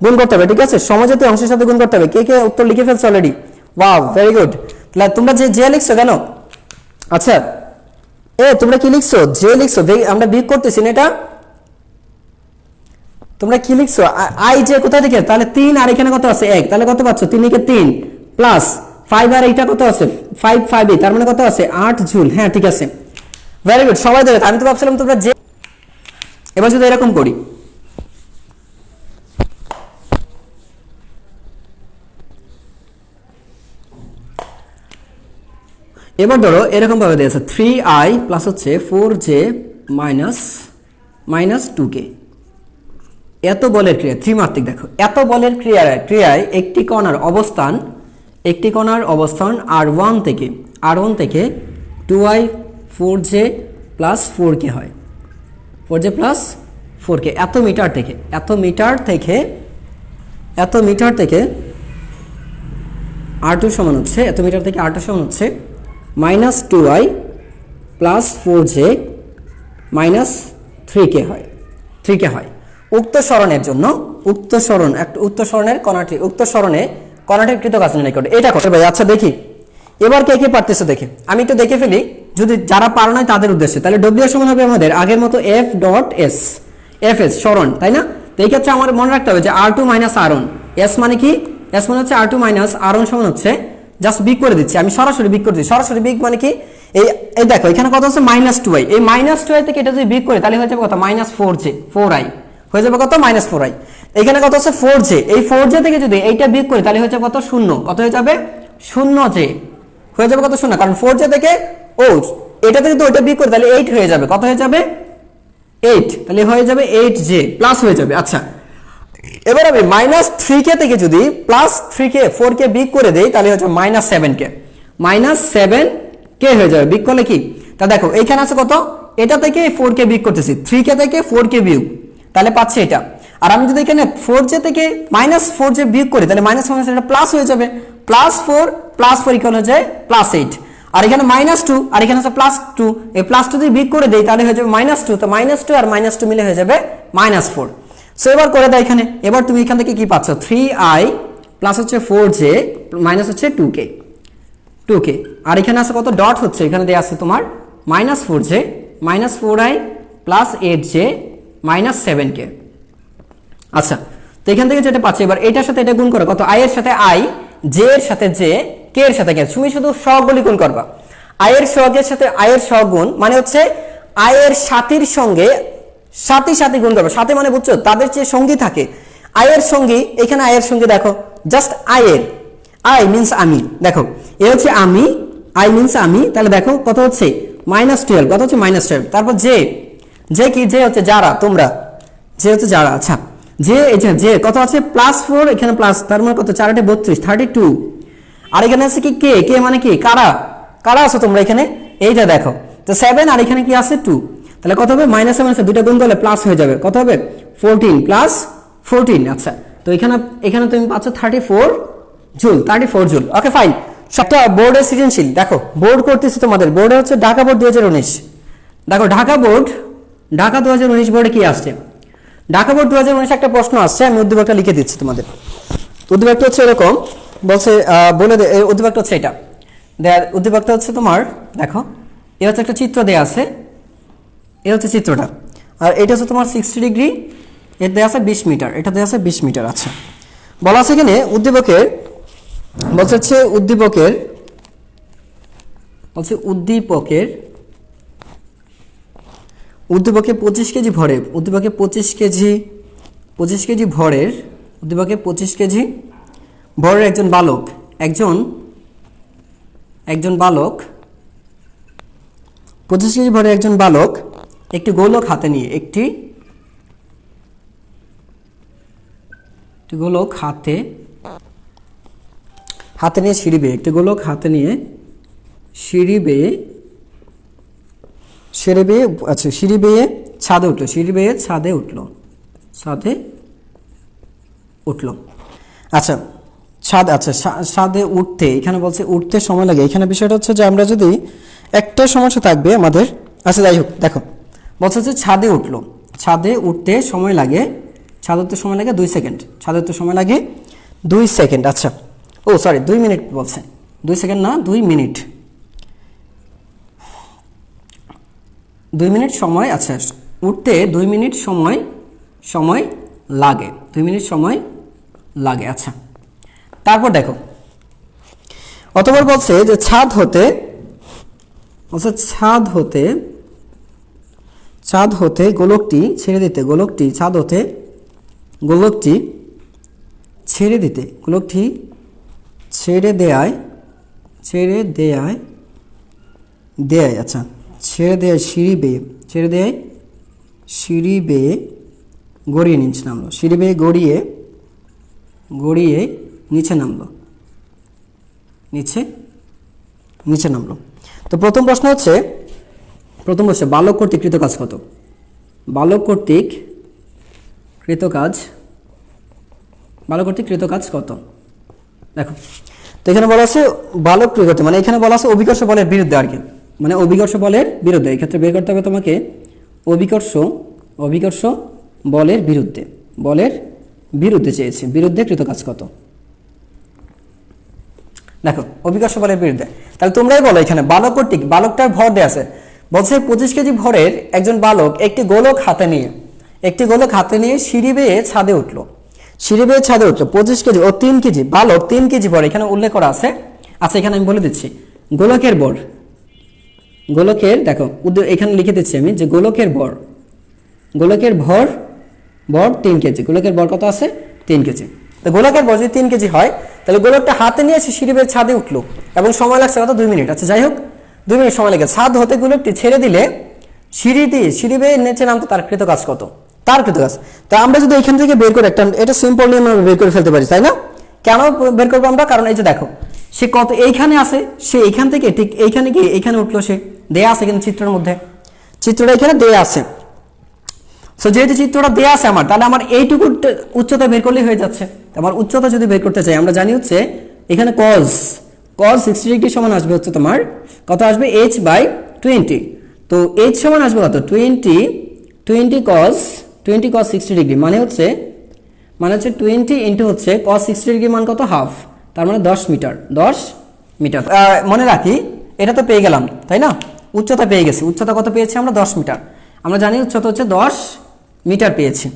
গুণ করতে হবে, ঠিক আছে, সমজাতীয় অংশের সাথে গুণ করতে হবে। কে কে উত্তর লিখে ফেলছো অলরেডি, ওয়াও ভেরি গুড। তাহলে তোমরা যে লিখছো কেন, আচ্ছা তোমরা কি লিখছো, যে লিখছো, আমরা বিয়োগ করতেছি না এটা, তোমরা কি লিখছো আই যে কোথা থেকে, তাহলে 3 আর এখানে কত আছে 1, তাহলে কত পাচ্ছ 3 কে 3 প্লাস 5 আর এইটা কত আছে 5 5, তার মানে কত আছে 8 জুল। হ্যাঁ ঠিক আছে, ভেরি গুড, সবাই দেখো, আমি তো ভাবছিলাম তোমরা যে, এবার যদি এরকম করি, এবার ধরো এরকম ভাবে দিয়েছে 3i প্লাস হচ্ছে 4j মাইনাস মাইনাস 2k, এত বলের ক্রিয়া ত্রিমাত্রিক। দেখো এত বলের ক্রিয়ায় একটি কণার অবস্থান r1 থেকে 2i 4j প্লাস 4k হয়, 4j প্লাস 4k, এত মিটার থেকে r2 সমান হচ্ছে, এত মিটার থেকে r2 সমান হচ্ছে minus 2i plus 4j minus 3k হয়, 3k হয়। উক্ত সরণের জন্য, উক্ত সরণের কণাটির কৃতকাজ নির্ণয় করে, এটা করে ভাই। আচ্ছা দেখি এবার কে কে পারতেছে দেখে, আমি একটু দেখে ফেলি, যদি যারা পারো নাই তাদের উদ্দেশ্যে। তাহলে ডব্লিউ সমান হবে আমাদের আগের মতো f ডট s, fs সরণ, তাই না। তো এই ক্ষেত্রে আমার মনে রাখতে হবে যে r2 মাইনাস r1, s মানে কি, s মানে হচ্ছে r2 মাইনাস r1 সমান হচ্ছে, জাস্ট বিগ করে দিচ্ছি আমি, সরাসরি বিগ করে দিচ্ছি, সরাসরি বিগ মানে কি, এই দেখো এখানে কত আছে মাইনাস 2i, এই মাইনাস 2i থেকে এটা যদি বিগ করে তাহলে হয়ে যাবে কত মাইনাস 4j, 4i হয়ে যাবে কত মাইনাস 4i, এখানে কত আছে 4j, এই 4j থেকে যদি এইটা বিগ করি তাহলে হয়ে যাবে কত শূন্য, কত হয়ে যাবে 0j, হয়ে যাবে কত শূন্য, কারণ 4j থেকে এটা থেকে তো ওইটা বিগ করে তাহলে 8 হয়ে যাবে, কত হয়ে যাবে 8, তাহলে হয়ে যাবে 8j প্লাস হয়ে যাবে। আচ্ছা এবার আমি মাইনাস 3k থেকে যদি প্লাস 3k 4k বিগ করে দেই তাহলে হচ্ছে মাইনাস 7k, মাইনাস 7k হয়ে যাবে বিগ করলে কি। তা দেখো এইখানে আছে কত, এটা থেকে 4k বিগ করতেছি, 3k থেকে 4k বিয়োগ, তাহলে পাচ্ছি এটা। আর আমি যদি এখানে 4j থেকে মাইনাস 4j বিয়োগ করি তাহলে মাইনাস মাইনাস এটা প্লাস হয়ে যাবে, প্লাস 4 ইকুয়াল হয়ে যায় প্লাস 8, আর এখানে মাইনাস 2 আর এখানে আছে প্লাস 2, এই প্লাস 2 দিয়ে বিয়োগ করে দেই তাহলে হয়ে যাবে মাইনাস 2, তো মাইনাস 2 আর মাইনাস 2 মিলে হয়ে যাবে মাইনাস 4। সো এবার করে দাও এখানে, এবার তুমি এখান থেকে কি পাচ্ছ 3i প্লাস হচ্ছে 4j মাইনাস হচ্ছে 2k, আর এখানে আছে কত ডট হচ্ছে, এখানে দেয়া আছে তোমার minus 4j minus 4i plus 8j minus 7k। আচ্ছা তো এখান থেকে যেটা পাচ্ছি, এবার এটার সাথে এটা গুণ করো, কত i এর সাথে i, j এর সাথে j, k এর সাথে k, তুমি শুধু সহগগুলি গুণ করবা, i এর সহগের সাথে i এর সহগুণ মানে হচ্ছে i এর সাথীর সঙ্গে সাথে গুণ করবে, সাথে মানে বুঝছো তাদের যে সঙ্গী থাকে, i এর সঙ্গী, এখানে i এর সঙ্গী দেখো জাস্ট i এর, i মিন্স আমি, দেখো এ হচ্ছে আমি, i মিন্স আমি, তাহলে দেখো কত হচ্ছে মাইনাস 12, কত হচ্ছে মাইনাস 12, তারপর j কি, j হচ্ছে যারা, তোমরা, j হচ্ছে যারা। আচ্ছা j কত আছে প্লাস 4, এখানে প্লাস, তার মানে কত 4 32 32, আর এখানে আছে কি কে মানে কি কারা আছো তোমরা এখানে, এইটা দেখো তো 7, আর এখানে কি আছে 2, তাহলে কত হবে মাইনাস 7 দুটো গুণ করলে প্লাস হয়ে যাবে, কত হবে 14 প্লাস 14। আচ্ছা তো এখানে তুমি পাচ্ছ 34 জুল। ওকে ফাইন, সবটা বোর্ডের সৃজনশীল। দেখো বোর্ড করতেছি তোমাদের, বোর্ডে হচ্ছে ঢাকা বোর্ড 2019, দেখো ঢাকা 2019 বোর্ডে কি আসছে, ঢাকা বোর্ড 2019 একটা প্রশ্ন আসছে, আমি উদ্দীপকটা লিখে দিচ্ছি তোমাদের। উদ্দীপকটা হচ্ছে এরকম, বলছে উদ্দীপকটা হচ্ছে এটা উদ্দীপকটা হচ্ছে তোমার, দেখো এ হচ্ছে একটা চিত্র দেয়া আছে, এ হচ্ছে চিত্রটা, আর এটা হচ্ছে তোমার 60 ডিগ্রি, এর দেয়া আছে 20 মিটার, এটা দেয়া আছে 20 মিটার। আচ্ছা, বলা আছে এখানে উদ্দীপকের, বলছে হচ্ছে উদ্দীপকের 25 কেজি ভরের, উদ্দীপকে 25 কেজি ভরের, উদ্দীপকে 25 কেজি ভরের একজন বালক 25 কেজি ভরের একজন বালক একটি গোলক হাতে নিয়ে গোলক হাতে নিয়ে সিঁড়ি বেয়ে, একটি গোলক হাতে নিয়ে সিঁড়ি বেয়ে ছাদে উঠলো। আচ্ছা, ছাদে উঠতে, এখানে বলছে উঠতে সময় লাগে। এখানে বিষয়টা হচ্ছে যে আমরা যদি একটা সমস্যা থাকবে আমাদের, আচ্ছা যাই হোক, দেখো বলছে হচ্ছে ছাদে উঠতে সময় লাগে 2 সেকেন্ড, ছাদে উঠতে সময় লাগে 2 সেকেন্ড। আচ্ছা, ও সরি 2 মিনিট বলছে, 2 সেকেন্ড না 2 মিনিট, 2 মিনিট সময়। আচ্ছা, উঠতে 2 মিনিট সময় লাগে, 2 মিনিট সময় লাগে। আচ্ছা, তারপর দেখো অতঃপর বলছে যে ছাদ হতে গোলকটি ছেড়ে দিতে, গোলকটি ছেড়ে দেয়, আচ্ছা ছেড়ে দেয় সিঁড়ি বেয়ে গড়িয়ে নিচে নামলো, সিঁড়ি বেয়ে গড়িয়ে নিচে নামলো। তো প্রথম প্রশ্ন বালক কর্তৃক কৃত কাজ কত? বালক কর্তৃক কৃত কাজ কত? দেখো, তো এখানে বলা আছে বালক কৃত, মানে এখানে বলা আছে অভিকর্ষ বলের বিরুদ্ধে আর কি, মানে অভিকর্ষ বলের বিরুদ্ধে। এই ক্ষেত্রে বের করতে হবে তোমাকে অভিকর্ষ বলের বিরুদ্ধে চেয়েছে, বিরুদ্ধে কৃত কাজ কত? দেখো, অভিকর্ষ বলের বিরুদ্ধে, তাহলে তোমরাই বলো এখানে বালক কর্তৃক, বালকটার ভর দেয়া আছে, বলছে 25 কেজি ভরের একজন বালক একটি গোলক হাতে নিয়ে সিঁড়ি বেয়ে ছাদে উঠলো। 25 কেজি ও 3 কেজি বালক 3 কেজি ভর এখানে উল্লেখ করা আছে। আচ্ছা, এখানে আমি বলে দিচ্ছি গোলকের দেখো এখানে লিখে দিচ্ছি আমি যে গোলকের ভর 3 কেজি, গোলকের ভর কত আছে? 3 কেজি। তো গোলকের ভর যদি 3 কেজি হয়, তাহলে গোলকটা হাতে নিয়ে সিঁড়ি বেয়ে ছাদে উঠলো এবং সময় লাগছে কত? 2 মিনিট। আচ্ছা, যাই হোক 2 মিনিট সময় লাগে। ছাদ হতে গোলকটি ছেড়ে দিলে সিঁড়ি বেয়ে নিচে নামতো, তার কৃত কাজ কত? তা আমরা যদি এখান থেকে বের করে একটা, এটা সিম্পল নিয়ম আমরা বের করে ফেলতে পারি, তাই না? কেন বের করবো আমরা? কারণ এই যে দেখো সে কত এইখানে আছে, সে এইখান থেকে ঠিক এইখানে গিয়ে এইখানে উঠলো, সে দেয়া আছে কিন্তু চিত্রটা এখানে দেয়া আছে। সো যেহেতু চিত্রটা দেয়া আছে আমার, তাহলে আমার এইটুকু উচ্চতা বের করলেই হয়ে যাচ্ছে। আমার উচ্চতা যদি বের করতে চাই, আমরা জানি হচ্ছে এখানে cos 60 ডিগ্রি সমান আসবে হচ্ছে তোমার কত আসবে? h/20। তো h সমান আসবে কত? 20 cos 60 ডিগ্রি, মানে হচ্ছে 20 ইন্টু হচ্ছে cos 60 ডিগ্রি মান কত? হাফ, তার মানে 10 মিটার। মনে রাখি এটা তো পেয়ে গেলাম, তাই না? উচ্চতা পেয়ে গেছি। উচ্চতা কত পেয়েছি আমরা? 10 মিটার। আমরা জানি উচ্চতা হচ্ছে 10 মিটার পেয়েছি,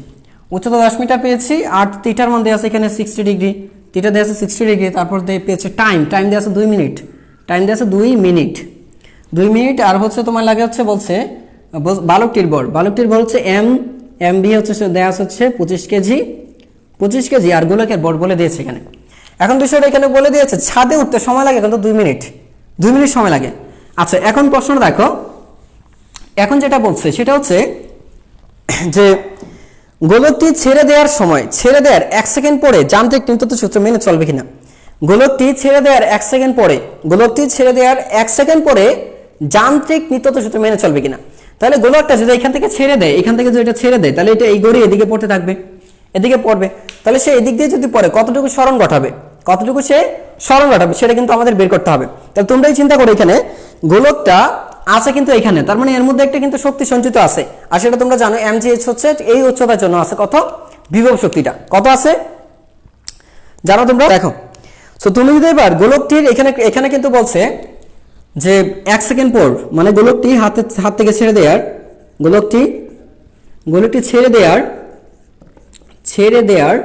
উচ্চতা 10 মিটার পেয়েছি। আর থিটার মান দেওয়া আছে এখানে 60 ডিগ্রি, থিটা দেওয়া আছে 60 ডিগ্রি। তারপর পেয়েছে টাইম দেওয়া আছে 2 মিনিট, দুই মিনিট। আর হচ্ছে তোমার লাগে হচ্ছে বলছে বালকটির ভর হচ্ছে এমবি হচ্ছে দেওয়া হচ্ছে 25 কেজি আর গোলকের ভর বলে দিয়েছে এখানে। এখন বিষয়টা এখানে বলে দিয়েছে ছাদে উঠতে সময় লাগে কিন্তু 2 মিনিট সময় লাগে। আচ্ছা, এখন প্রশ্নটা দেখো, এখন যেটা বলছে সেটা হচ্ছে যে গোলকটি ছেড়ে দেওয়ার 1 সেকেন্ড পরে যান্ত্রিক নিত্যতা সূত্র মেনে চলবে কিনা। গোলকটি ছেড়ে দেওয়ার 1 সেকেন্ড পরে যান্ত্রিক নিত্যতা সূত্র মেনে চলবে কিনা। তাহলে গোলকটা যদি এখান থেকে ছেড়ে দেয়, তাহলে এটা এই গড়ি এদিকে পড়তে থাকবে, এদিকে পড়বে। তাহলে সে এদিক দিয়ে যদি পড়ে কতটুকু সরণ ঘটাবে সেটা কিন্তু আমাদের বের করতে হবে। তাহলে তোমরাই চিন্তা করো, এখানে গোলকটা আছে কিন্তু এখানে, তার মানে এর মধ্যে একটা কিন্তু শক্তি সঞ্চিত আছে। আর সেটা তোমরা জানো mgh হচ্ছে এই উচ্চতার জন্য আছে কত, বিভব শক্তিটা কত আছে জানো তোমরা। দেখো তো তুমি যদি এবার গোলকটির এখানে কিন্তু বলছে যে 1 সেকেন্ড পর, মানে গোলকটি হাত থেকে ছেড়ে দেওয়ার, গোলকটি ছেড়ে দেওয়ার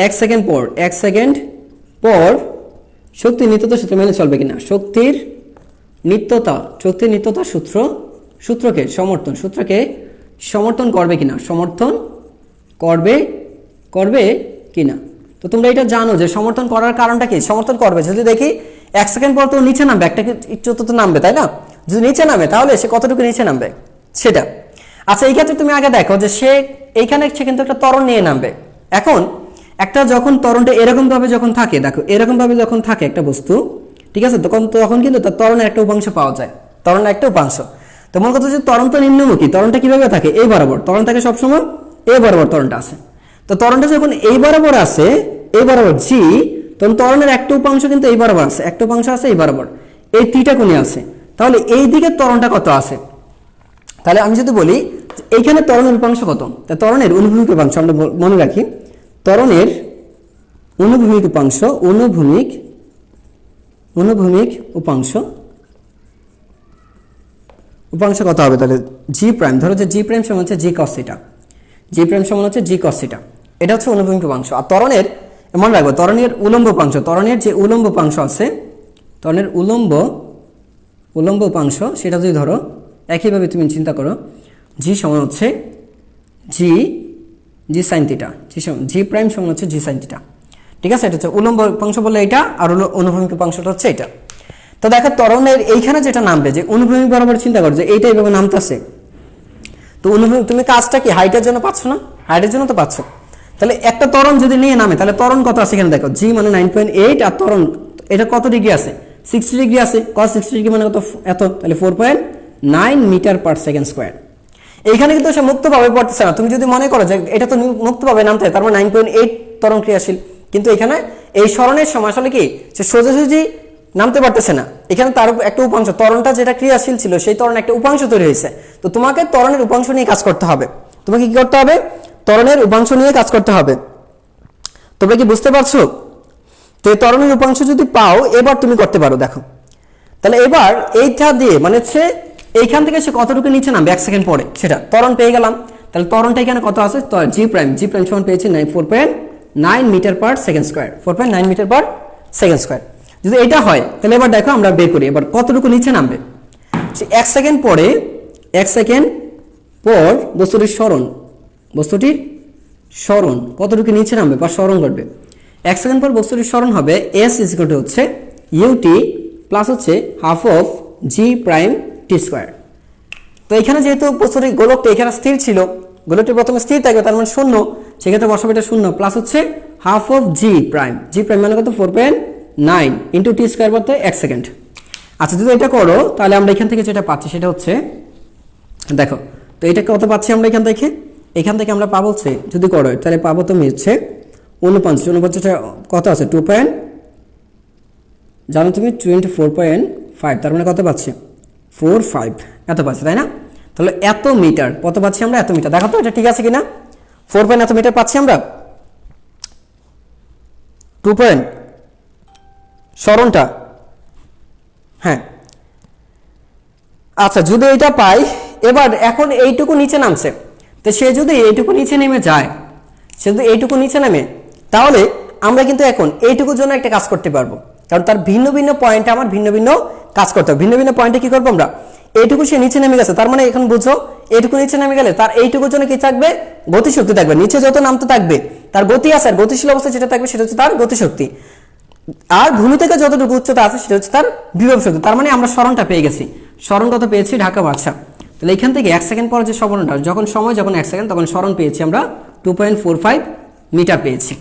1 সেকেন্ড পর শক্তির নিত্যতা সূত্র মেনে চলবে কিনা। শক্তির নিত্যতা সূত্রকে সমর্থন করবে কিনা। তো তোমরা এটা জানো যে সমর্থন করার কারণটা কি, সমর্থন করবে যদি দেখি 1 সেকেন্ড পর তো নিচে নামবে, একটা একটু তো নামবে তাই না, যদি নিচে নামে তাহলে সে কতটুকু নিচে নামবে সেটা। আচ্ছা এই ক্ষেত্রে তুমি আগে দেখো যে সে এইখানে সে কিন্তু একটা ত্বরণ নিয়ে নামবে। এখন একটা যখন ত্বরণটা এরকম ভাবে যখন থাকে, দেখো এরকম ভাবে যখন থাকে একটা বস্তু, ঠিক আছে, তখন কিন্তু তার ত্বরণের একটা উপাংশ পাওয়া যায়, ত্বরণের একটা উপাংশ। তো মনে কথা হচ্ছে ত্বরণ তো নিম্নমুখী, ত্বরণটা কিভাবে থাকে, এই বরাবর ত্বরণ থাকে সবসময়, এই বরাবর ত্বরণটা আছে। তো ত্বরণটা যখন এই বরাবর আছে, এই বরাবর জি, তখন ত্বরণের একটা উপাংশ কিন্তু এই বরাবর আছে, একটা উপাংশ আছে এই বরাবর, এই থিটা কোণে আছে। তাহলে এই দিকে ত্বরণটা কত আছে, তাহলে আমি যদি বলি এইখানে ত্বরণের উপাংশ কত, তা ত্বরণের অনুভূমিক উপাংশ আমরা মনে রাখি, ত্বরণের অনুভূমিক উপাংশ কত হবে, তাহলে জি প্রাইম, ধরো যে জি প্রাইম সমান হচ্ছে জি কস থিটা, এটা হচ্ছে অনুভূমিক উপাংশ। আর ত্বরণের মনে রাখবো ত্বরণের উলম্ব উপাংশ, ত্বরণের যে উলম্ব উপাংশ আছে, ত্বরণের উলম্ব উপাংশ সেটা যদি ধরো একইভাবে তুমি চিন্তা করো, জি সমান হচ্ছে জি সাইন থিটা, জি প্রাইম সমান হচ্ছে জি সাইন থিটা, ঠিক আছে। এটা হচ্ছে উলম্ব উপাংশ বললে এটা, আর অনুভূমিক উপাংশটা হচ্ছে এটা। তো দেখো ত্বরণের এইখানে যেটা নামবে, যে অনুভূমিক বরাবর চিন্তা করো যে এইটা এইভাবে নামতেছে, তো অনুভূমিক তুমি কাজটা কি হাইটের জন্য পাচ্ছ না, হাইটের জন্য তো পাচ্ছ। তাহলে একটা ত্বরণ যদি নিয়ে নামে তাহলে ত্বরণ কত আছে এখানে দেখো, জি মানে 9.8, আর ত্বরণ এটা কত ডিগ্রি আছে, 60 ডিগ্রি আছে, cos 60 ডিগ্রি মানে কত এত, তাহলে 4.9 মিটার পার সেকেন্ড স্কয়ার। এইখানে কিন্তু সে মুক্তভাবে পড়তেছে না, তুমি যদি মনে করো যে এটা তো মুক্তভাবে নামতে হয়, তার মানে 9.8 ত্বরণ ক্রিয়াশীল, কিন্তু এখানে এই সরণের সময় আসলে কি সে সোজাসুজি নামতে পারতেছে না, এখানে তার একটা উপাংশ, ত্বরণটা যেটা ক্রিয়াশীল ছিল সেই ত্বরণ একটা উপাংশ তৈরি হয়েছে। তো তোমাকে ত্বরণের উপাংশ নিয়ে কাজ করতে হবে, তোমাকে কি করতে হবে, ত্বরণের উপাংশ নিয়ে কাজ করতে হবে। তোমরা কি বুঝতে পারছো? তো এই ত্বরণের উপাংশ যদি পাও এবার তুমি করতে পারো। দেখো তাহলে এবার এইটা দিয়ে মানে হচ্ছে এইখান থেকে সে কতটুকু নিচে নামবে 1 সেকেন্ড পরে, সেটা ত্বরণ পেয়ে গেলাম। তাহলে ত্বরণটা এখানে কত আছে, জি প্রাইম সমান পেয়েছি 4.9 metre per second square, 4.9 metre per second square. যদি এটা হয় তাহলে এবার দেখো আমরা বের করি এবার কতটুকু নিচে নামবে। 1 সেকেন্ড পর বস্তুটির সরণ কতটুকু নিচে নামবে বা সরণ করবে। 1 সেকেন্ড পর বস্তুটির সরণ হবে s হচ্ছে ইউটি প্লাস হচ্ছে half of G prime T square. তো এখানে যেহেতু বস্তুটির গোলকটা এখানে স্থির ছিল, গোলকটি প্রথমে স্থির থাকবে তার মানে শূন্য, সেক্ষেত্রে বসাবে এটা শূন্য, প্লাস হচ্ছে হাফ অফ জি প্রাইম মানে কত 4.9 ইন্টু টি স্কয়ার বলতে 1 সেকেন্ড। আচ্ছা যদি এটা করো তাহলে আমরা এখান থেকে যেটা পাচ্ছি সেটা হচ্ছে দেখো, তো এটা কত পাচ্ছি আমরা এখান থেকে আমরা পাবো হচ্ছে যদি করো তাহলে পাবো তুমি হচ্ছে 49 কত আছে 2. জানো তুমি 24.5, তার মানে কত পাচ্ছি 45 এত পাচ্ছি তাই না। তাহলে এত মিটার কত পাচ্ছি আমরা, এত মিটার। দেখো তো এটা ঠিক আছে কিনা, 4. এত মিটার পাচ্ছি আমরা, 2. সরণটা হ্যাঁ। আচ্ছা যদি এটা পাই এবার এখন এইটুকু নিচে নামছে, তো সে যদি এইটুকু নিচে নেমে যায়, নামে তাহলে আমরা কিন্তু এখন এইটুকুর জন্য একটা কাজ করতে পারবো, কারণ তার ভিন্ন ভিন্ন পয়েন্টে আমার ভিন্ন ভিন্ন কাজ করতে হবে। ভিন্ন ভিন্ন পয়েন্টে কি করবো আমরা, এইটুকু সে নিচে নেমে গেছে, তার মানে এখন বুঝো এইটুকু নিচে নেমে গেলে তার এইটুকুর জন্য কি থাকবে, গতিশক্তি থাকবে। নিচে যত নামতে থাকবে তার গতি আছে, আর গতিশীল অবস্থায় যেটা থাকবে সেটা হচ্ছে তার গতিশক্তি, আর ভূমি থেকে যতটুকু উচ্চতা আছে সেটা হচ্ছে তার বিভব শক্তি। তার মানে আমরা সরণটা পেয়ে গেছি, সরণ কত পেয়েছি ঢাকা বাদশা। তাহলে এখান থেকে 1 সেকেন্ড পর যে সরণটা যখন 1 সেকেন্ড তখন সরণ পেয়েছি আমরা 2.45 মিটার পেয়েছি।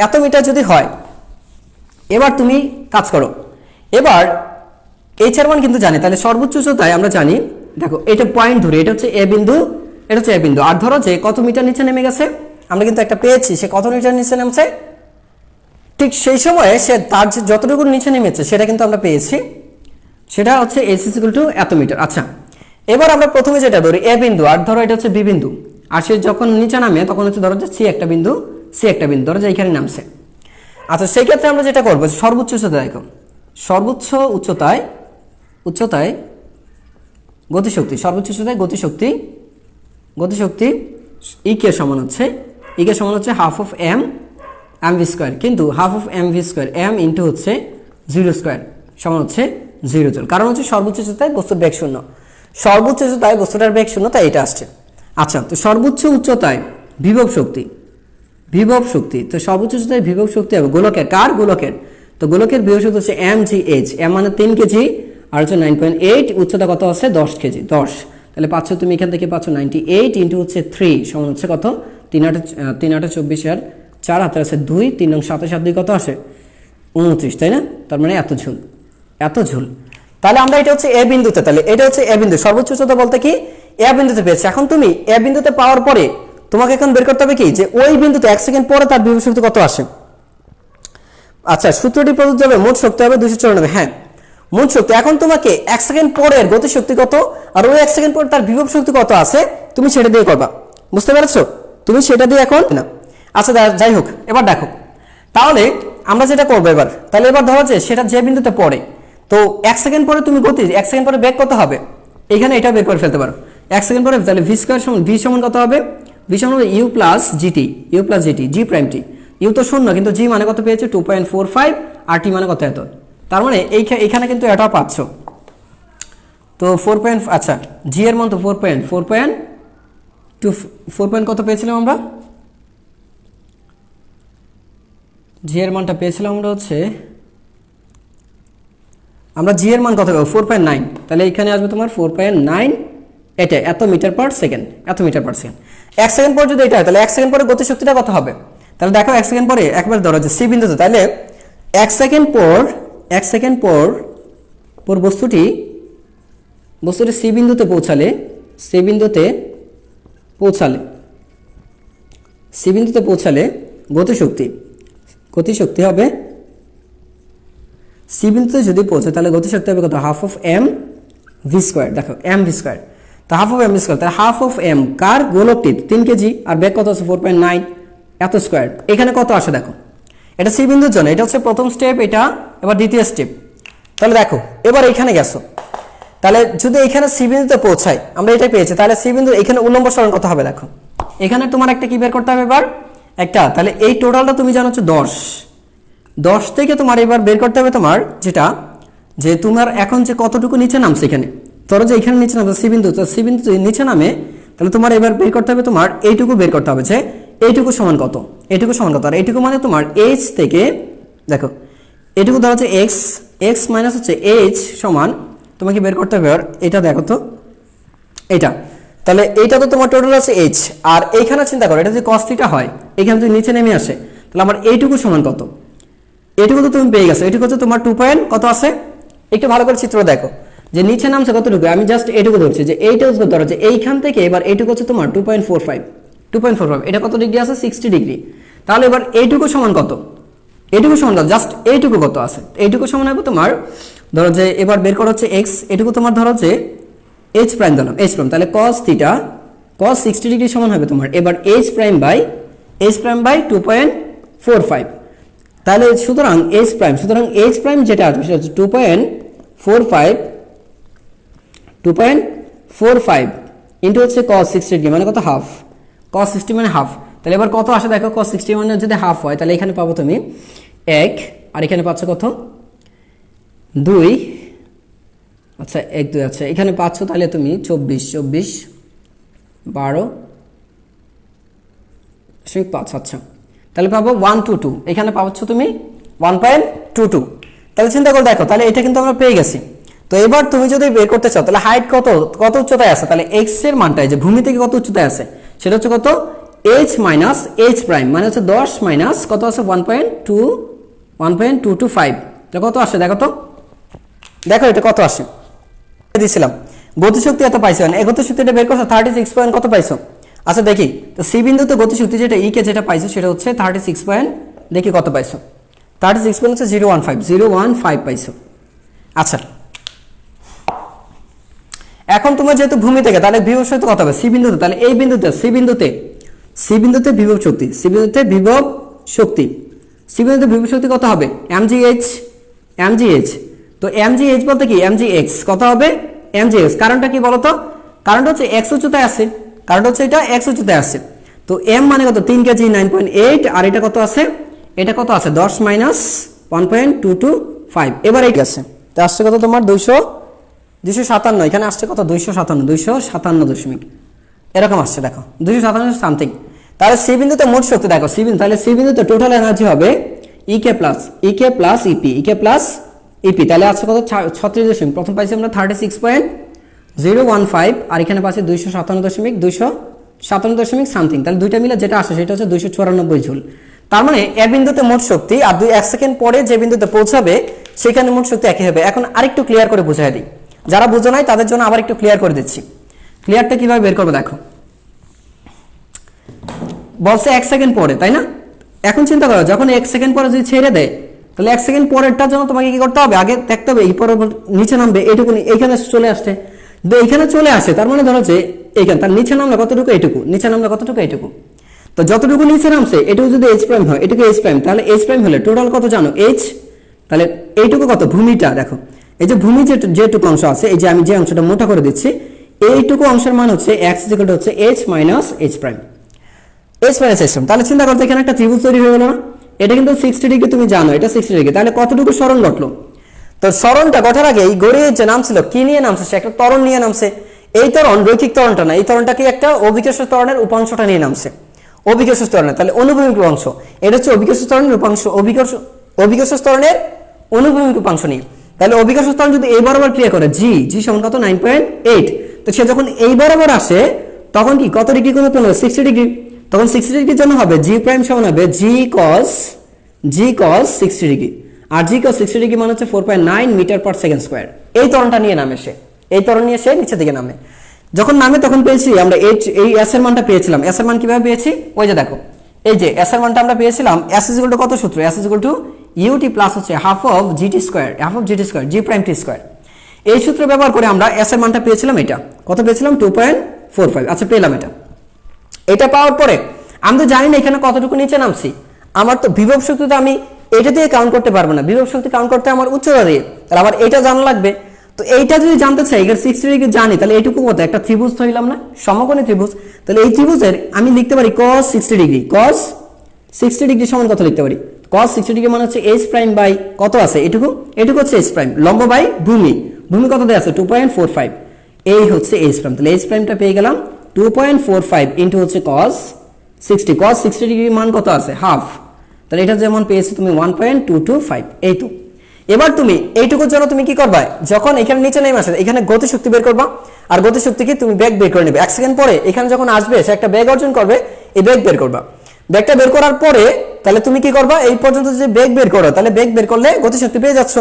এত মিটার যদি হয় এবার তুমি কাজ করো, এবার এইচ এর মান কিন্তু জানি, তাহলে সর্বোচ্চ উচ্চতায় আমরা জানি, দেখো এটা পয়েন্ট ধরে এটা হচ্ছে এ বিন্দু, আর ধরো যে কত মিটার নিচে নেমে গেছে আমরা কিন্তু একটা পেয়েছি, সে কত মিটার নিচে নামছে, ঠিক সেই সময়ে সে তার যতটুকু নিচে নেমেছে সেটা কিন্তু আমরা পেয়েছি সেটা হচ্ছে h = এত মিটার। আচ্ছা, এবার আমরা প্রথমে যেটা ধরি এ বিন্দু, আর ধরো এটা হচ্ছে বি বিন্দু, আর সে যখন নিচে নামে তখন হচ্ছে ধরো যে সি একটা বিন্দু ধরো যে এখানে নামছে। আচ্ছা, সেই ক্ষেত্রে আমরা যেটা করবো সর্বোচ্চ উচ্চতা দেখো, সর্বোচ্চ উচ্চতায় গতিশক্তি, সর্বোচ্চ উচ্চতায় গতিশক্তি ইকে সমান হচ্ছে half of M V square, কিন্তু half of M V square M into হচ্ছে 0 স্কোয়ার সমান হচ্ছে 0 জুল, কারণ হচ্ছে সর্বোচ্চ উচ্চতায় বস্তুর বেগ শূন্য, সর্বোচ্চ উচ্চতায় বস্তুটার বেগ শূন্য, তাই এটা আসছে। আচ্ছা, তো সর্বোচ্চ উচ্চতায় বিভব শক্তি, তো সর্বোচ্চ উচ্চতায় বিভব শক্তি হবে গোলকের, কার গোলকের, তো গোলকের বিভব শক্তি হচ্ছে এম জি এইচ, এম মানে 3 কেজি আর হচ্ছে 9.8, উচ্চতা কত আছে 10 কেজি, 10, তাহলে পাচ্ছ তুমি এখান থেকে পাচ্ছ 98 ইন্টু হচ্ছে 3 সমান হচ্ছে কত 3 8 24 আর 4 হাতে আছে 2, 3 নং 7 7 2 কত আসে 29, তাই না? তার মানে এত ঝুল। তাহলে আমরা এটা হচ্ছে এ বিন্দুতে, তাহলে এটা হচ্ছে এ বিন্দু, সর্বোচ্চ উচ্চতা বলতে কি এ বিন্দুতে পেয়েছে। এখন তুমি এ বিন্দুতে পাওয়ার পরে তোমাকে এখন বের করতে হবে কি যে ওই বিন্দুতে 1 সেকেন্ড পরে তার বিভব শক্তি কত আসে। আচ্ছা, সূত্রটি প্রযোজ্য হবে, মোট শক্তি হবে 294, হ্যাঁ মোট শক্তি। এখন তোমাকে 1 সেকেন্ড পরের গতি শক্তি কত আর ওই 1 সেকেন্ড পরে তার বিভব শক্তি কত আছে তুমি সেটা দিয়ে করবা, বুঝতে পেরেছো? তুমি সেটা দিয়ে এখন না। আচ্ছা, যাই হোক, এবার দেখো তাহলে আমরা যেটা করবো এবার, তাহলে এবার ধরো যে সেটা যে বিন্দুতে পড়ে, তো 1 সেকেন্ড পরে তুমি গতি 1 সেকেন্ড পরে বেগ কত হবে, এখানে এটা বের করে ফেলতে পারো 1 সেকেন্ড পরে, তাহলে ভি স্কয়ার সমান ভি সমান কত হবে, ভি সমান U plus GT, G prime T, U তো শূন্য কিন্তু জি মানে কত পেয়েছে 2.45 আর টি মানে কত এত, তার মানে এইখানে কিন্তু এটাও পাচ্ছ, তো 4. আচ্ছা জি এর মান তো 4 কত পেয়েছিলাম আমরা, জি এর মানটা পেয়েছিলাম আমরা হচ্ছে, আমরা জি এর মান কত পাবো 4.9, তাহলে এখানে আসবে তোমার 4.9, এটা এত মিটার পার সেকেন্ড, 1 সেকেন্ড পর যদি এটা হয় তাহলে 1 সেকেন্ড পরে গতিশক্তিটা কত হবে, তাহলে দেখো 1 সেকেন্ড পরে একবার ধরো যে সি বিন্দুতে, তাহলে 1 সেকেন্ড পর বস্তুটি সি বিন্দুতে পৌঁছালে গতিশক্তি হবে, সি বিন্দুতে যদি পৌঁছে তাহলে গতিশক্তি হবে কত, half of M V square, দেখো এম ভি স্কোয়ার, তো half of M V square, তাহলে হাফ অফ এম কার গোলকটি 3 কেজি আর বেগ কত আছে 4.9 এত স্কোয়ার, এখানে কত আসে দেখো, এটা সি বিন্দুর জন্য, এটা হচ্ছে প্রথম স্টেপ, এটা এবার দ্বিতীয় স্টেপ। তাহলে দেখো এবার এখানে গেছো, তাহলে যদি এখানে সি বিন্দুতে পৌঁছায় আমরা এটা পেয়েছি, তাহলে সি বিন্দু এখানে উল্লম্ব সরণ কত হবে দেখো, এখানে তোমার একটা কি বের করতে হবে এবার একটা, তাহলে এই টোটালটা তুমি জানো হচ্ছে 10 থেকে তোমার এবার বের করতে হবে তোমার যেটা, যে তোমার এখন যে কতটুকু নিচে নামছে, এখানে ধরো যে এখানে নিচে নামছে সি বিন্দু, তো সি বিন্দু যদি নিচে নামে তাহলে তোমার এবার বের করতে হবে তোমার এইটুকু বের করতে হবে, যে এইটুকু সমান কত, আর এইটুকু মানে তোমার এইচ থেকে, দেখো এইটুকু ধরো হচ্ছে এক্স মাইনাস হচ্ছে এইচ সমান, তোমাকে বের করতে হবে এটা, দেখো তো এটা, তাহলে এইটা তো তোমার টোটাল আছে এইচ, আর এইখানে চিন্তা করো এটা যদি cos θ হয়, এখানে যদি নিচে নেমে আসে তাহলে আমার এইটুকু সমান কত, এইটুকু তো তুমি পেয়ে গেছো, এইটুকু হচ্ছে তোমার 2 পয়েন্ট কত আছে, একটু ভালো করে চিত্র দেখো যে নিচে নামছে কতটুকু, আমি জাস্ট এইটুকু ধরছি, যে এইটা ধরো যে এইখান থেকে এবার এইটুকু হচ্ছে তোমার 2.45, এটা কত ডিগ্রি আছে 60 ডিগ্রি, তাহলে এবার এইটুকু সমান কত, জাস্ট এইটুকু কত আছে, এইটুকু সমান হবে তোমার ধরো যে এবার বের করা হচ্ছে এক্স, এটুকু তোমার ধরো যে এইচ প্রাইম ধরলাম, তাহলে cos θ cos 60 ডিগ্রি সমান হবে তোমার এবার এইচ প্রাইম বাই 2.45, তাহলে সুতরাং এইচ প্রাইম যেটা আসবে সেটা হচ্ছে 2.45 ইন্টু হচ্ছে cos 60 ডিগ্রি মানে কত হাফ, cos 60 মানে হাফ, তাহলে এবার কত আসে দেখো, cos 60 মানে যদি হাফ হয় তাহলে এখানে পাবো তুমি 1 আর এখানে পাচ্ছ কত 2, আচ্ছা 1 2, আচ্ছা এখানে পাচ্ছ তাহলে তুমি 24 12.5, আচ্ছা তাহলে পাবো 122, এখানে পাচ্ছ তুমি 1.22, তাহলে চিন্তা করে দেখো, তাহলে এটা কিন্তু আমরা পেয়ে গেছি। তো এবার তুমি যদি বের করতে চাও তাহলে হাইট কত উচ্চতায় আছে, তাহলে x এর মানটাই যে ভূমি থেকে কত উচ্চতায় আছে সেটা হচ্ছে কত h মাইনাস h প্রাইম মানে হচ্ছে 10 মাইনাস কত আছে 1.225, তো কত আসে দেখো তো, দেখো এটা কত আসে দিয়েছিলাম, গতিশক্তি এত পাইছো, এই গতিশক্তিটা বের করছো 36 পয়েন্ট কত পাইছো, আচ্ছা দেখি তো সি বিন্দুতে গতিশক্তি যেটা ই কে যেটা পাইছো সেটা হচ্ছে 36 পয়েন্ট, দেখি কত পাইছো 36 পয়েন্ট হচ্ছে 015 পাইছো। আচ্ছা এখন তোমার যেহেতু ভূমি থেকে, তাহলে বিভব শক্তি কত হবে সি বিন্দুতে, তাহলে এই বিন্দুতে সি বিন্দুতে বিভব শক্তি, সি বিন্দুতে বিভব শক্তি, সি বিন্দুতে বিভব শক্তি কত হবে mgh। তো mgh বলতে কি mgx কত হবে mgx। কারণটা কি বলতো, কারণটা হচ্ছে x উচ্চতায় আছে, কারণটা হচ্ছে এটা x উচ্চতায় আছে। তো m মানে কত 3 কেজি 9.8, আর এটা কত আছে, এটা কত আছে 10 মাইনাস 1.225। এবার এই আছে, তো আসছে কত তোমার 257, এখানে আসছে কত 257 দশমিক এরকম আসছে, দেখো 257 সামথিং। তাহলে সি বিন্দুতে মোট শক্তি দেখো সি বিন্দু, তাহলে সি বিন্দুতে টোটাল এনার্জি হবে ইকে প্লাস ইপি, তাহলে আসছে কত 36 দশমিক, প্রথম পাইছি আমরা 36.015, আর এখানে পাচ্ছি 257 সামথিং, তাহলে দুইটা মিলে যেটা আসে সেটা হচ্ছে 294 জুল। তার মানে এ বিন্দুতে মোট শক্তি আর 1 সেকেন্ড পরে যে বিন্দুতে পৌঁছাবে সেখানে মোট শক্তি একই হবে। এখন আরেকটু ক্লিয়ার করে বুঝাই দিই, যারা বুঝো নাই তাদের জন্য আবার একটু ক্লিয়ার করে দিচ্ছি। ক্লিয়ারটা কিভাবে বের করবে দেখো, বলছে 1 সেকেন্ড পরে, তাই না? এখন চিন্তা করো, যখন 1 সেকেন্ড পরে যদি ছেড়ে দেয়, তাহলে 1 সেকেন্ড পরেরটার জন্য তোমাকে কি করতে হবে, আগে দেখতে হবে এই পরে নিচে নামবে এইটুকু, এইখানে চলে আসছে, এইখানে চলে আসে, তার মানে ধরো যে এইখানে তার নিচে নামলে কতটুকু, এইটুকু নিচে নামলে কতটুকু, এইটুকু। তো যতটুকু নিচে নামছে এটুকু যদি h প্রাইম হয়, এটুকু h প্রাইম, তাহলে h প্রাইম হলে টোটাল কত জানো h, তাহলে এইটুকু কত ভূমিটা দেখো, এই যে ভূমি যেটুকু অংশ আছে, এই যে আমি যে অংশটা মোটা করে দিচ্ছি, এইটুকু অংশের মান হচ্ছে x হচ্ছে h minus h prime, h minus h prime. তাহলে চিন্তা করতে এখানে একটা ত্রিভুজ তৈরি হয়ে গেল না, এটা কিন্তু 60 ডিগ্রি, তুমি জানো এটা 60 ডিগ্রি, তাহলে কতটুকু সরণ ঘটলো। তো সরণটা ঘটার আগে এই গড়িয়ে যে নামছিল কি নিয়ে নামছে, সে একটা ত্বরণ নিয়ে নামছে। এই ত্বরণ রৈখিক ত্বরণটা না, এই ত্বরণটা কি একটা অভিকর্ষ ত্বরণের উপাংশটা নিয়ে নামছে, অভিকর্ষ ত্বরণের, তাহলে অনুভূমিক উপাংশ, এটা হচ্ছে অভিকর্ষ ত্বরণের উপাংশ, অভিকর্ষ ত্বরণের অনুভূমিক উপাংশ নিয়ে। তাহলে অভিকর্ষ ত্বরণ যদি এই বরাবর ক্রিয়া করে জি সমান কত 9.8, তো সে যখন এই বরাবর আসে তখন কি কত ডিগ্রি কোণ উৎপন্ন হবে 60 ডিগ্রি, তখন 60 ডিগ্রির জন্য হবে জি প্রাইম সমান হবে জি cos 60 ডিগ্রি, আর জি cos 60 ডিগ্রি মানে হচ্ছে 4.9 মিটার পার সেকেন্ড স্কয়ার। এই ত্বরণটা নিয়ে নামে সে, এই ত্বরণ নিয়ে সে নিচের দিকে নামে। যখন নামে তখন পেয়েছি আমরা এই s এর মানটা পেয়েছিলাম। s এর মান কিভাবে পেয়েছি, ওই যে দেখো এই যে s এর মানটা আমরা পেয়েছিলাম, s = কত সূত্র, s = ut প্লাস হচ্ছে half of gt square g prime t square. এই সূত্র ব্যবহার করে আমরা s এর মানটা পেয়েছিলাম, এটা কত পেয়েছিলাম 2.45। আচ্ছা পেলাম এটা পাওয়ার পরে আমি তো জানি না এখানে কতটুকু নিচে নামছি, আমার তো বিভব শক্তি তো আমি এটা দিয়ে কাউন্ট করতে পারবো না, বিভব শক্তি কাউন্ট করতে আমার উচ্চতা দিয়ে, তাহলে আমার এটা জানা লাগবে। তো এইটা যদি জানতে চাই, এখানে 60 ডিগ্রি জানি, তাহলে এইটুকু কত একটা ত্রিভুজ ধরলাম না, সমকোণী ত্রিভুজ, তাহলে এই ত্রিভুজের আমি লিখতে পারি cos 60 ডিগ্রি, cos 60 ডিগ্রি সমান কত লিখতে পারি, cos 60 ডিগ্রি মানে হচ্ছে h প্রাইম বাই কত আছে এটুকু হচ্ছে h প্রাইম, লম্ব বাই ভূমি কত দেয়া আছে 2.45, এই হচ্ছে h প্রাইম। তাহলে h প্রাইমটা পেয়ে গেলাম 2.45 ইনটু হচ্ছে cos 60 ডিগ্রি মান কত আছে হাফ, তাহলে এটা যেমন পেয়েছো তুমি 1.225। এই তো এবার তুমি এইটুকুর জন্য তুমি কি করবা, যখন এখানে নিচে নেমে আসে এখানে গতি শক্তি বের করবা, আর গতি শক্তিকে তুমি বেগ বের করে নেবে। 1 সেকেন্ড পরে এখানে যখন আসবে সে একটা বেগ অর্জন করবে, এই বেগ বের করবা। বেগটা বের করার পরে তাহলে তুমি কি করবা, এই পর্যন্ত যে বেগ বের করো, তাহলে বেগ বের করলে গতি শক্তি পেয়ে যাচ্ছ।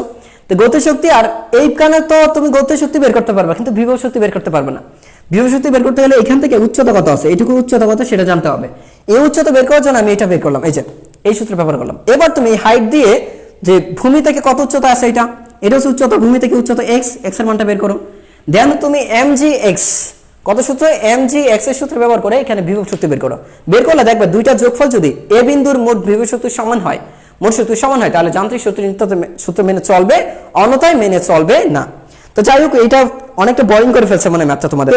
তো গতি শক্তি আর এইখানে তো তুমি গতি শক্তি বের করতে পারবা, কিন্তু বিভব শক্তি বের করতে পারবে না। বিভব শক্তি বের করতে গেলে এখান থেকে উচ্চতা কত আছে, এইটুকু উচ্চতা কত সেটা জানতে হবে। এই উচ্চতা বের করার জন্য আমি এটা বের করলাম, এই যে এই সূত্র ব্যবহার করলাম। এবার তুমি হাইট দিয়ে যে ভূমি থেকে কত উচ্চতা আছে এটা হচ্ছে উচ্চতা, ভূমি থেকে উচ্চতা x এর মানটা বের করো। দেন তুমি mgx কত সূত্র mgx এর সূত্র ব্যবহার করে এখানে বিভব শক্তি বের করো। বের করলে দেখবে দুইটা যোগফল যদি a বিন্দুর মোট বিভব শক্তি সমান হয়, তাহলে যান্ত্রিক সূত্র মেনে চলবে, অন্যথায় মেনে চলবে না। তো যাই হোক, এটা অনেকটা বোরিং করে ফেলছে মানে ম্যাথটা তোমাদের।